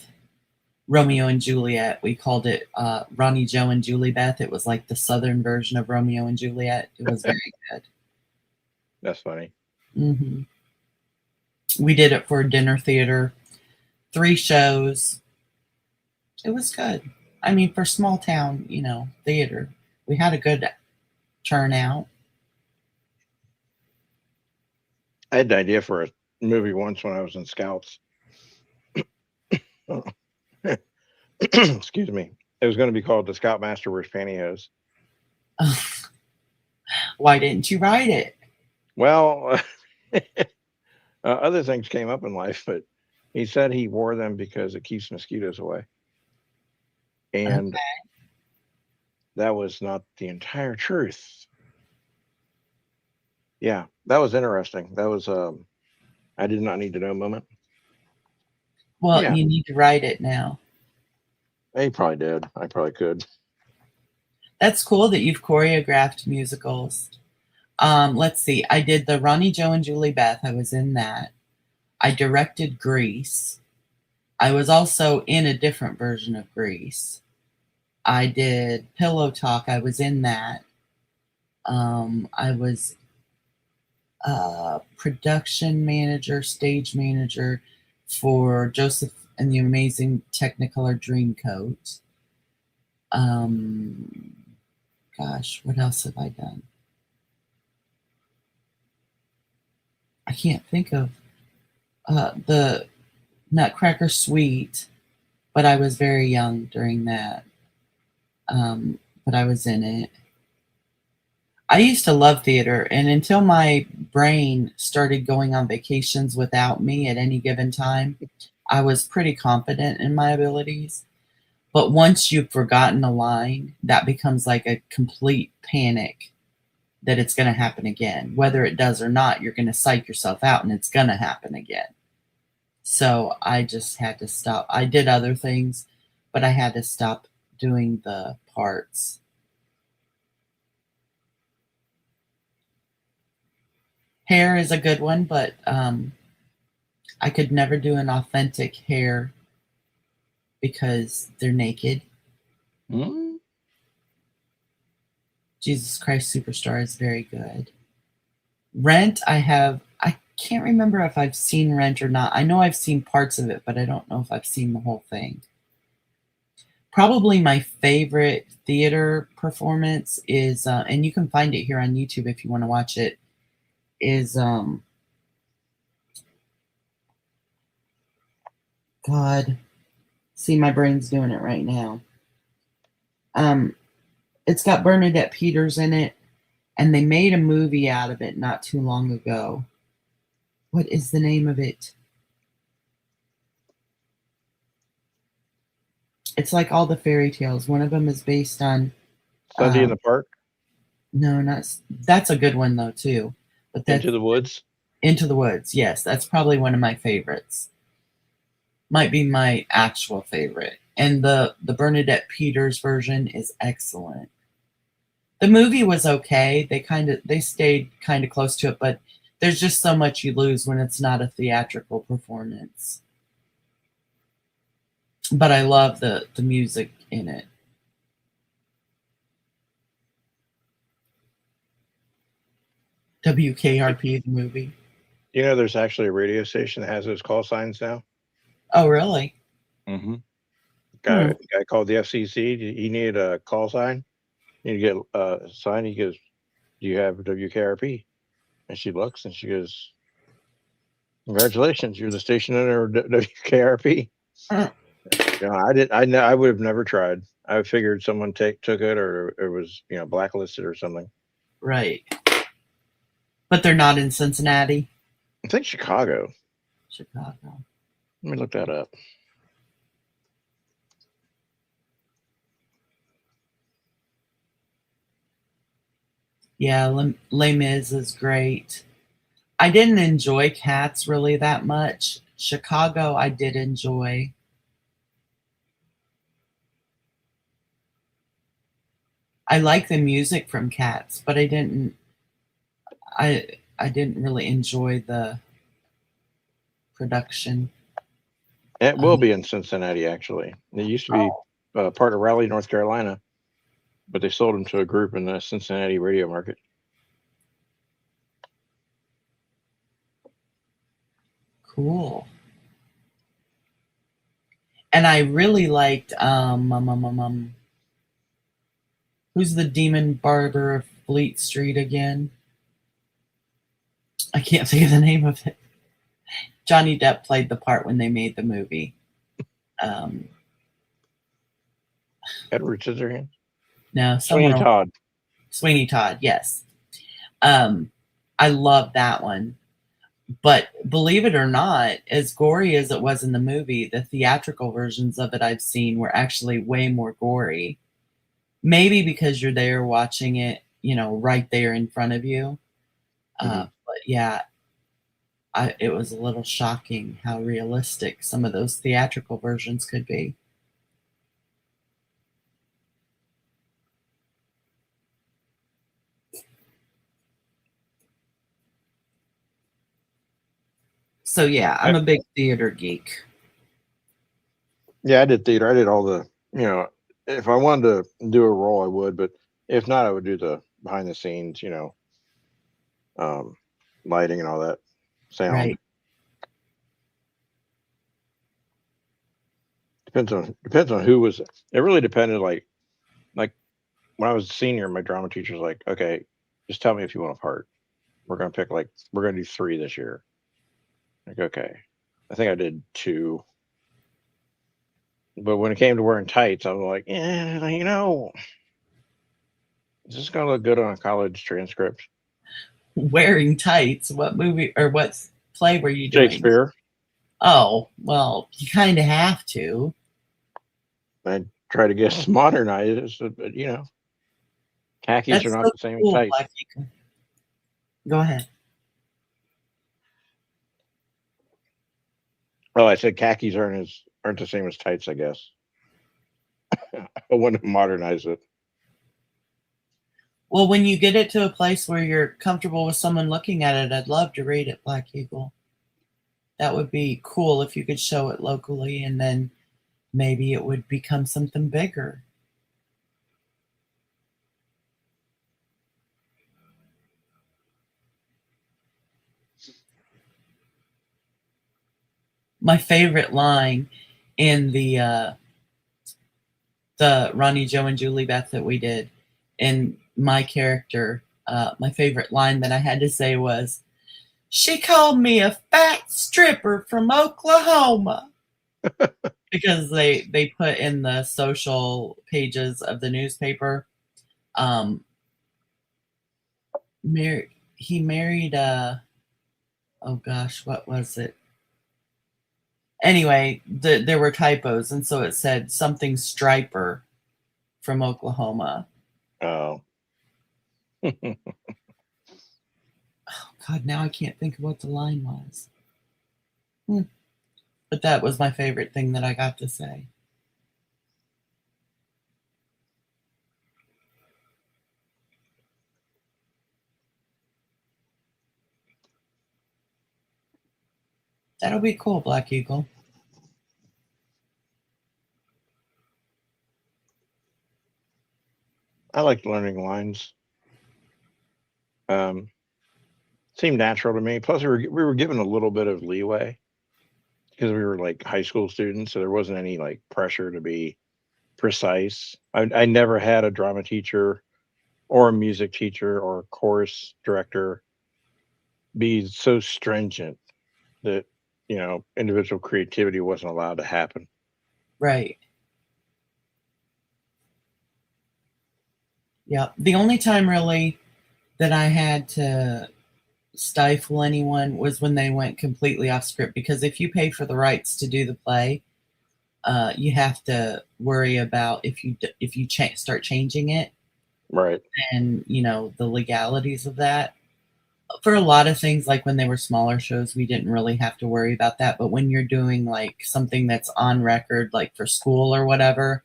Romeo and Juliet. We called it Ronnie, Joe, and Julie Beth. It was like the Southern version of Romeo and Juliet. It was very good. That's funny. Hmm. We did it for dinner theater, 3 shows. It was good. I mean, for small town, theater, we had a good turnout. I had an idea for a movie once when I was in Scouts. Excuse me. It was going to be called The Scoutmaster Wears Pantyhose. Why didn't you write it? Well, other things came up in life, but he said he wore them because it keeps mosquitoes away. And that was not the entire truth. Yeah, that was interesting. That was I did not need to know moment. Well, Yeah. you need to write it now. He probably did. I probably could. That's cool that you've choreographed musicals. Let's see. I did the Ronnie, Joe, and Julie Beth. I was in that. I directed Grease. I was also in a different version of Grease. I did Pillow Talk. I was in that. I was production manager, stage manager for Joseph and the Amazing Technicolor Dreamcoat. Gosh, what else have I done? I can't think of the Nutcracker Suite, but I was very young during that. But I was in it. I used to love theater, and until my brain started going on vacations without me at any given time, I was pretty confident in my abilities. But once you've forgotten a line, that becomes like a complete panic that it's going to happen again. Whether it does or not, you're going to psych yourself out and it's going to happen again. So I just had to stop. I did other things, but I had to stop doing the parts. Hair is a good one, but I could never do an authentic hair because they're naked. Mm-hmm. Jesus Christ Superstar is very good. Rent, I can't remember if I've seen Rent or not. I know I've seen parts of it, but I don't know if I've seen the whole thing. Probably my favorite theater performance is, and you can find it here on YouTube if you want to watch it, is, God, see, my brain's doing it right now. It's got Bernadette Peters in it, and they made a movie out of it not too long ago. What is the name of it? It's like all the fairy tales. One of them is based on Sunday in the Park. No, that's a good one though too. But that's Into the Woods. Into the Woods. Yes, that's probably one of my favorites. Might be my actual favorite. And the Bernadette Peters version is excellent. The movie was okay. They stayed kind of close to it, but there's just so much you lose when it's not a theatrical performance. But I love the music in it. WKRP, the movie. You know, there's actually a radio station that has those call signs now. Oh, really? Mm-hmm. Guy called the FCC. He needed a call sign. He needed to get a sign. He goes, "Do you have WKRP?" And she looks and she goes, "Congratulations, you're the station owner of WKRP." I would have never tried. I figured someone took it, or it was blacklisted or something. Right. But they're not in Cincinnati. I think Chicago. Chicago. Let me look that up. Yeah, Les Mis is great. I didn't enjoy Cats really that much. Chicago, I did enjoy. I like the music from Cats, but I didn't really enjoy the production. It will be in Cincinnati, actually. It used to be part of Raleigh, North Carolina, but they sold them to a group in the Cincinnati radio market. Cool. And I really liked who's the demon barber of Fleet Street again? I can't think of the name of it. Johnny Depp played the part when they made the movie. Edward Scissorhands? No, Sweeney Todd. Sweeney Todd, yes. I love that one. But believe it or not, as gory as it was in the movie, the theatrical versions of it I've seen were actually way more gory. Maybe because you're there watching it, right there in front of you. But yeah, it was a little shocking how realistic some of those theatrical versions could be. So yeah, I'm a big theater geek. Yeah, I did theater. I did all the, if I wanted to do a role, I would, but if not, I would do the behind the scenes, lighting and all that sound. Right. Depends on who was. It really depended. Like when I was a senior, my drama teacher was like, "Okay, just tell me if you want a part. We're gonna pick we're gonna do 3 this year." Like, okay, I think I did 2. But when it came to wearing tights, I was like, is this gonna look good on a college transcript? Wearing tights? What movie or what play were you doing? Shakespeare. Oh, well, you kind of have to. I try to get modernized, but khakis That's are not so the same cool, tights. Blackie. Go ahead. Oh, I said khakis aren't the same as tights, I guess. I want to modernize it. Well, when you get it to a place where you're comfortable with someone looking at it, I'd love to read it, Black Eagle. That would be cool if you could show it locally, and then maybe it would become something bigger. My favorite line in the Ronnie, Joe, and Julie Beth that we did, in my character, my favorite line that I had to say was, "She called me a fat stripper from Oklahoma." Because they put in the social pages of the newspaper, he married oh gosh, what was it? Anyway, there were typos, and so it said something striper from Oklahoma. Oh. Oh God, now I can't think of what the line was. But that was my favorite thing that I got to say. That'll be cool, Black Eagle. I liked learning lines. Seemed natural to me. Plus, we were given a little bit of leeway because we were like high school students, so there wasn't any pressure to be precise. I never had a drama teacher or a music teacher or a chorus director be so stringent that individual creativity wasn't allowed to happen. Right. Yeah. The only time really that I had to stifle anyone was when they went completely off script, because if you pay for the rights to do the play, you have to worry about if you start changing it, right? And the legalities of that. For a lot of things, like when they were smaller shows, we didn't really have to worry about that. But when you're doing something that's on record, like for school or whatever,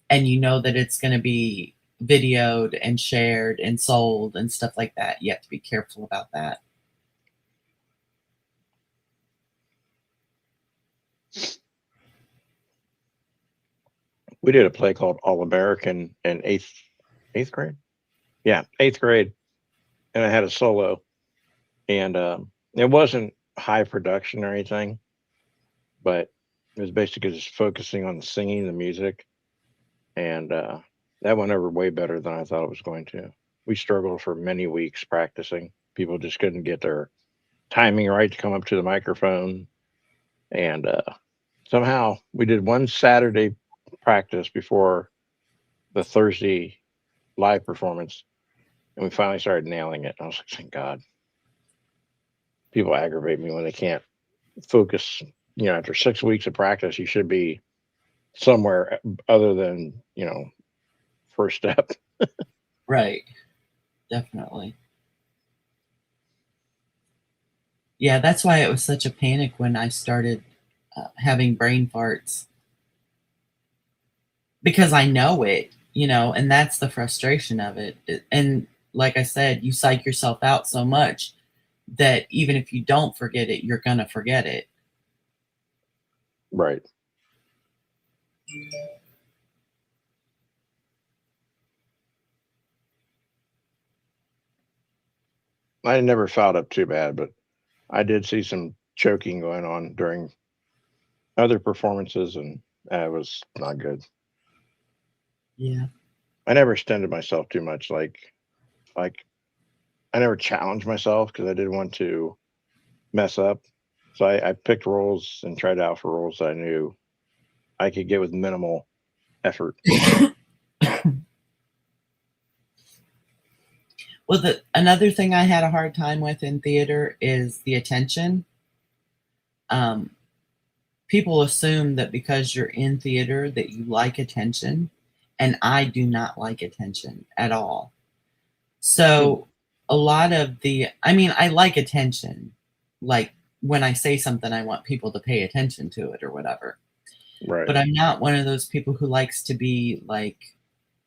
and that it's going to be videoed and shared and sold and stuff like that. You have to be careful about that. We did a play called All American in eighth grade. Yeah, 8th grade, and I had a solo, and it wasn't high production or anything, but it was basically just focusing on the singing, the music, and that went over way better than I thought it was going to. We struggled for many weeks practicing. People just couldn't get their timing right to come up to the microphone, and somehow we did one Saturday practice before the Thursday live performance, and we finally started nailing it. I was like, thank God. People aggravate me when they can't focus. After 6 weeks of practice, you should be somewhere other than, first step. Right. Definitely. Yeah, that's why it was such a panic when I started having brain farts. Because I know it, and that's the frustration of it. And like I said, you psych yourself out so much that even if you don't forget it, you're going to forget it. Right. I never fouled up too bad, but I did see some choking going on during other performances, and it was not good. Yeah. I never extended myself too much. Like I never challenged myself because I didn't want to mess up. So I picked roles and tried out for roles that I knew I could get with minimal effort. Well, another thing I had a hard time with in theater is the attention. People assume that because you're in theater that you like attention, and I do not like attention at all. So a lot of I like attention. Like when I say something, I want people to pay attention to it or whatever. Right. But I'm not one of those people who likes to be like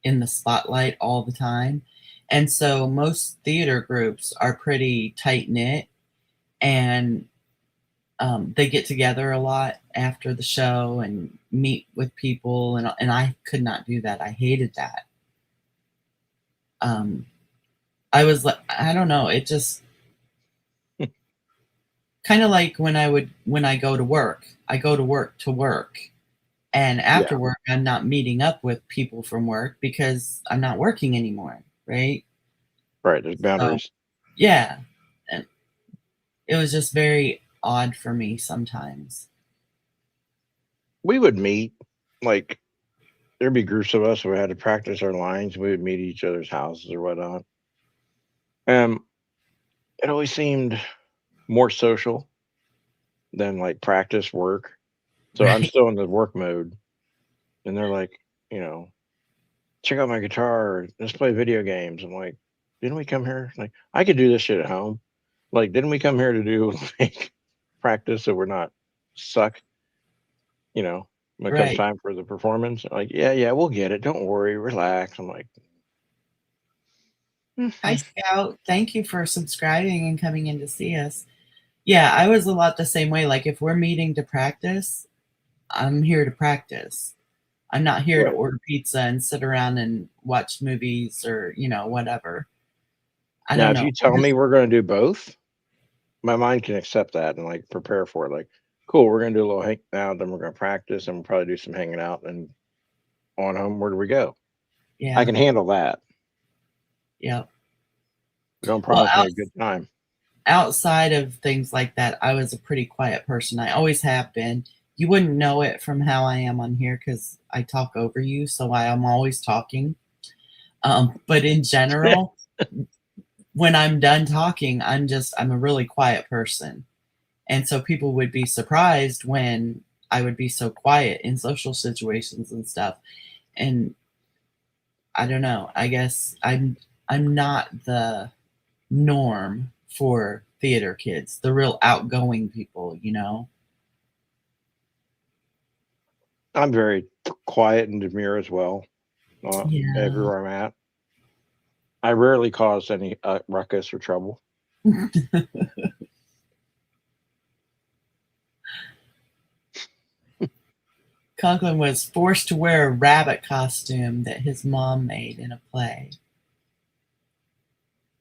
in the spotlight all the time. And so most theater groups are pretty tight knit, and they get together a lot after the show and meet with people. And I could not do that. I hated that. I was like, I don't know. It just kind of like when I go to work, I go to work. And after work, I'm not meeting up with people from work because I'm not working anymore. Right. Right. There's boundaries. So, yeah. And it was just very odd for me sometimes. We would meet, like, there'd be groups of us who had to practice our lines. We would meet at each other's houses or whatnot. It always seemed more social than like practice work. So I'm still in the work mode, and they're like, check out my guitar, let's play video games. I'm like, didn't we come here? Like, I could do this shit at home. Like, didn't we come here to do like practice so we're not suck? When it comes time for the performance, like, yeah, we'll get it. Don't worry, relax. I'm like, Hi, Scout. Thank you for subscribing and coming in to see us. Yeah, I was a lot the same way. Like, if we're meeting to practice, I'm here to practice. I'm not here to order pizza and sit around and watch movies or, whatever. I don't know. If you tell me we're going to do both, my mind can accept that and like prepare for it. Like, cool, we're going to do a little hang out, then we're going to practice, and we'll probably do some hanging out, and on home, where do we go? Yeah. I can handle that. Yep. Don't promise me a good time. Outside of things like that, I was a pretty quiet person. I always have been. You wouldn't know it from how I am on here because I talk over you, so I'm always talking. But in general, when I'm done talking, I'm a really quiet person. And so people would be surprised when I would be so quiet in social situations and stuff. And I don't know, I guess I'm not the norm for theater kids, the real outgoing people, I'm very quiet and demure as well, everywhere I'm at. I rarely cause any ruckus or trouble. Conklin was forced to wear a rabbit costume that his mom made in a play.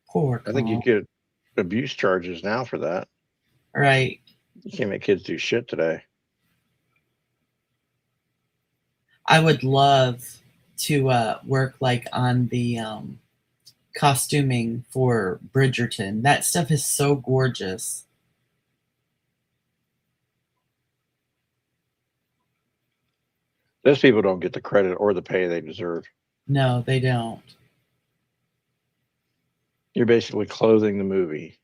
Poor I think you Conklin. get abuse charges now for that. Right. You can't make kids do shit today. I would love to work like on the costuming for Bridgerton. That stuff is so gorgeous. Those people don't get the credit or the pay they deserve. No, they don't. You're basically clothing the movie.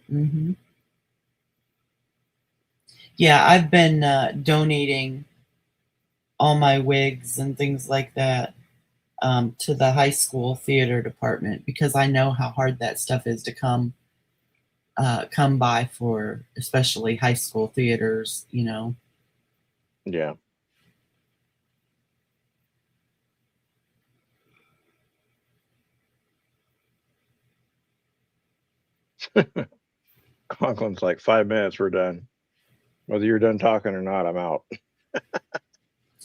Hmm. Yeah, I've been donating all my wigs and things like that to the high school theater department because I know how hard that stuff is to come by for, especially high school theaters. You know. Yeah. Conklin's like 5 minutes, we're done. Whether you're done talking or not, I'm out.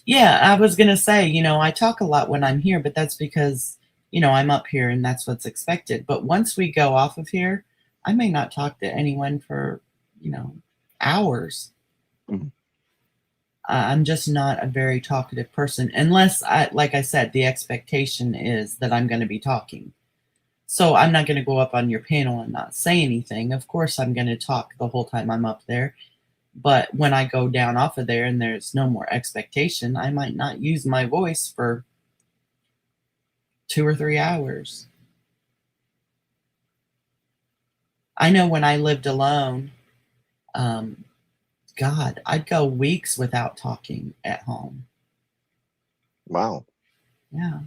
Yeah, I was gonna say, I talk a lot when I'm here, but that's because, I'm up here and that's what's expected. But once we go off of here, I may not talk to anyone for, hours. Mhm. I'm just not a very talkative person, unless like I said, the expectation is that I'm going to be talking. So I'm not going to go up on your panel and not say anything. Of course, I'm going to talk the whole time I'm up there. But when I go down off of there and there's no more expectation, I might not use my voice for 2 or 3 hours. I know when I lived alone, God, I'd go weeks without talking at home. Wow. Yeah,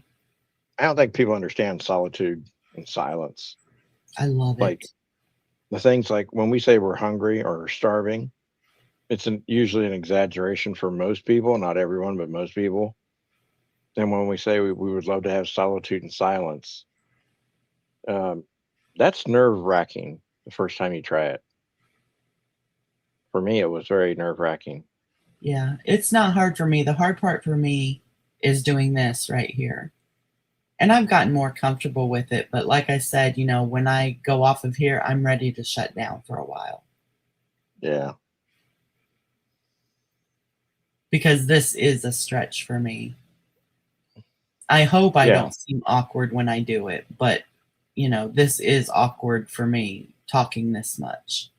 I don't think people understand solitude and silence. I love Like it. the things like when we say we're hungry or starving, it's usually an exaggeration for most people, not everyone, but most people. And when we say we would love to have solitude and silence, um, that's nerve wracking the first time you try it. For me, it was very nerve wracking. Yeah, it's not hard for me. The hard part for me is doing this right here. And I've gotten more comfortable with it. But like I said, when I go off of here, I'm ready to shut down for a while. Yeah. Because this is a stretch for me. I hope I Yeah. don't seem awkward when I do it. But, this is awkward for me talking this much.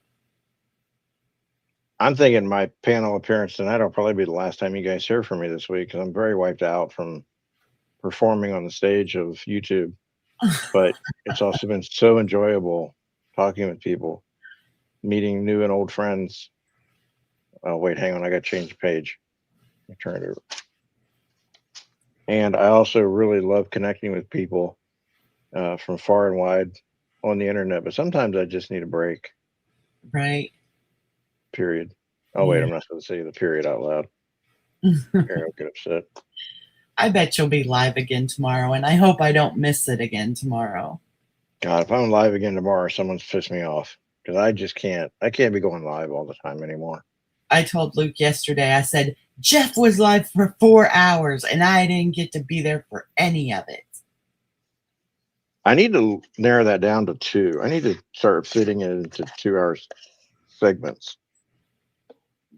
I'm thinking my panel appearance tonight will probably be the last time you guys hear from me this week because I'm very wiped out from performing on the stage of YouTube. But it's also been so enjoyable talking with people, meeting new and old friends. Oh, wait, hang on. I got to change the page. Let me turn it over. And I also really love connecting with people from far and wide on the internet. But sometimes I just need a break, Right? period. Oh, wait, Yeah. I'm not supposed to say the period out loud. Here, I'll get upset. I bet you'll be live again tomorrow, and I hope I don't miss it again tomorrow. God, if I'm live again tomorrow, someone's pissed me off because I just can't. I can't be going live all the time anymore. I told Luke yesterday, I said, Jeff was live for 4 hours, and I didn't get to be there for any of it. I need to narrow that down to 2. I need to start fitting it into 2-hour segments.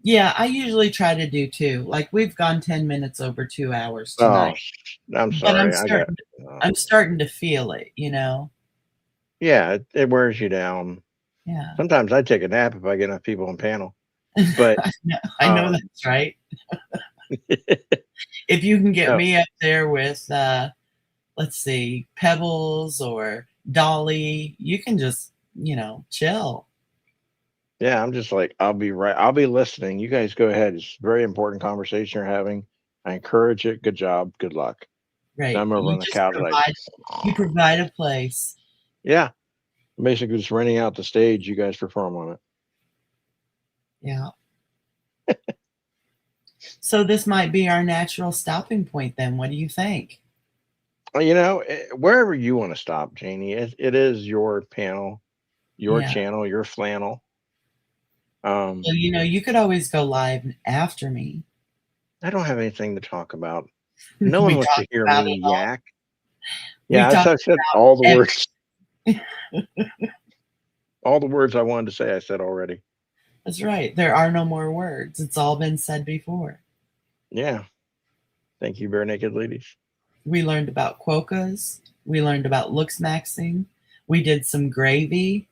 Yeah, I usually try to do 2. Like we've gone 10 minutes over 2 hours Oh, tonight. I'm But sorry. I'm starting to feel it, Yeah, it wears you down. Yeah. Sometimes I take a nap if I get enough people on panel. But I know that's right. If you can get me up there with let's see, Pebbles or Dolly, you can just, chill. Yeah, I'm just like, I'll be listening. You guys go ahead. It's a very important conversation you're having. I encourage it. Good job. Good luck. Right. I'm over on the couch You provide a place. Yeah. I'm basically just renting out the stage. You guys perform on it. Yeah. So this might be our natural stopping point then. What do you think? Well, wherever you want to stop, Janie, it is your panel, your Yeah. channel, your flannel. Well, you could always go live after me. I don't have anything to talk about. No We one wants to talked hear about me it all. yak. We Yeah, talked I said all the every- words. All the words I wanted to say, I said already. That's right. There are no more words. It's all been said before. Yeah. Thank you, Bare Naked Ladies. We learned about quokkas. We learned about looks maxing. We did some gravy.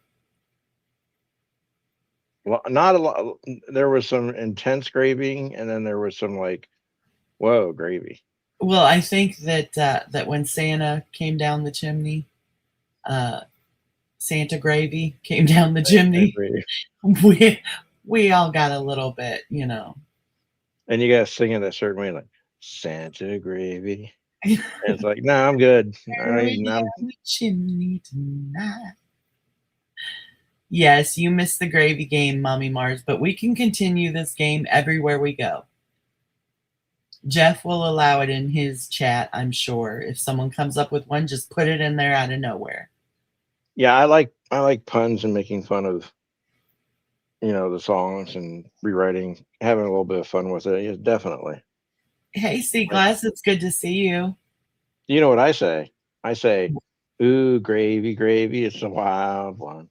Well, not a lot. There was some intense gravy, and then there was some like, whoa, gravy. Well, I think that when Santa came down the chimney, Santa gravy came down the chimney. We all got a little bit, And you got to sing it a certain way, like Santa gravy. And it's like, no, I'm good. Down the chimney tonight. Yes, you missed the gravy game, Mommy Mars, but we can continue this game everywhere we go. Jeff will allow it in his chat, I'm sure. If someone comes up with one, just put it in there out of nowhere. Yeah, I like puns and making fun of the songs and rewriting, having a little bit of fun with it. Yeah, definitely. Hey, Seaglass, it's good to see you. You know what I say? I say, ooh, gravy, gravy, it's a wild one.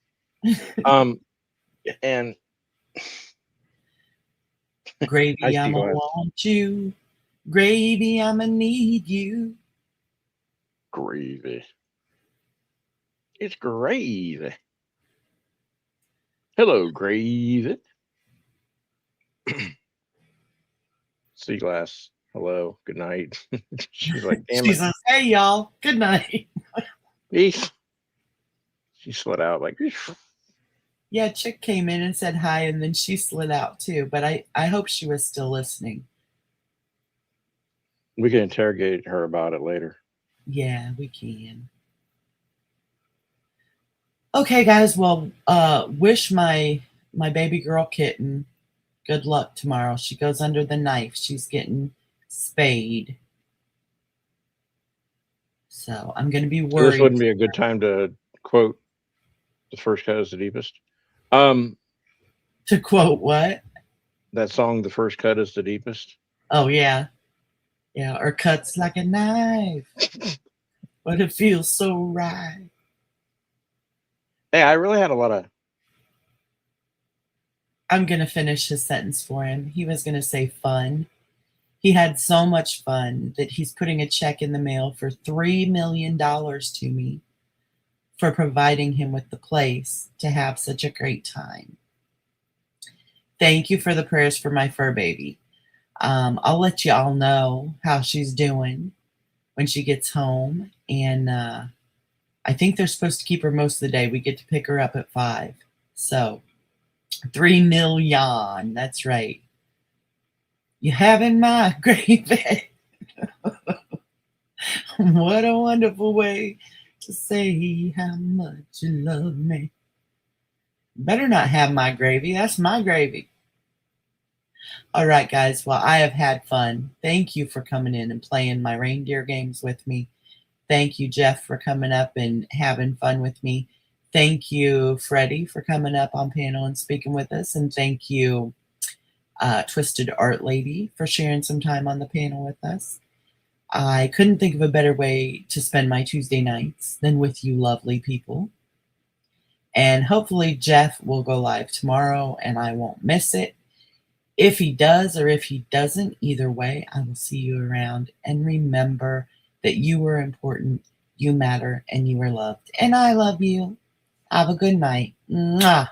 And Gravy, I'ma want you. Gravy, I'ma need you. Gravy. It's gravy. Hello, gravy. Seaglass, hello, good night. She's like, damn She says, hey, y'all, good night. Peace. She slid out like, yeah, Chick came in and said hi, and then she slid out too. But I hope she was still listening. We can interrogate her about it later. Yeah, we can. Okay, guys. Well, wish my baby girl kitten good luck tomorrow. She goes under the knife. She's getting spayed. So I'm going to be worried. This wouldn't be a good time to quote "The First Cut is the Deepest." To quote what? That song, "The First Cut is the Deepest." Oh yeah, yeah. Or cuts like a knife, but it feels so right. Hey, I really had a lot of. I'm going to finish his sentence for him. He was going to say fun. He had so much fun that he's putting a check in the mail for $3 million to me for providing him with the place to have such a great time. Thank you for the prayers for my fur baby. I'll let you all know how she's doing when she gets home. And I think they're supposed to keep her most of the day. We get to pick her up at 5. So 3 million. That's right. You having my gravy. What a wonderful way to say how much you love me. Better not have my gravy. That's my gravy. All right, guys. Well, I have had fun. Thank you for coming in and playing my reindeer games with me. Thank you, Jeff, for coming up and having fun with me. Thank you, Freddie, for coming up on panel and speaking with us. And thank you, Twisted Art Lady, for sharing some time on the panel with us. I couldn't think of a better way to spend my Tuesday nights than with you lovely people. And hopefully Jeff will go live tomorrow and I won't miss it. If he does or if he doesn't, either way, I will see you around. And remember that you are important, you matter, and you are loved. And I love you. Have a good night. Mwah.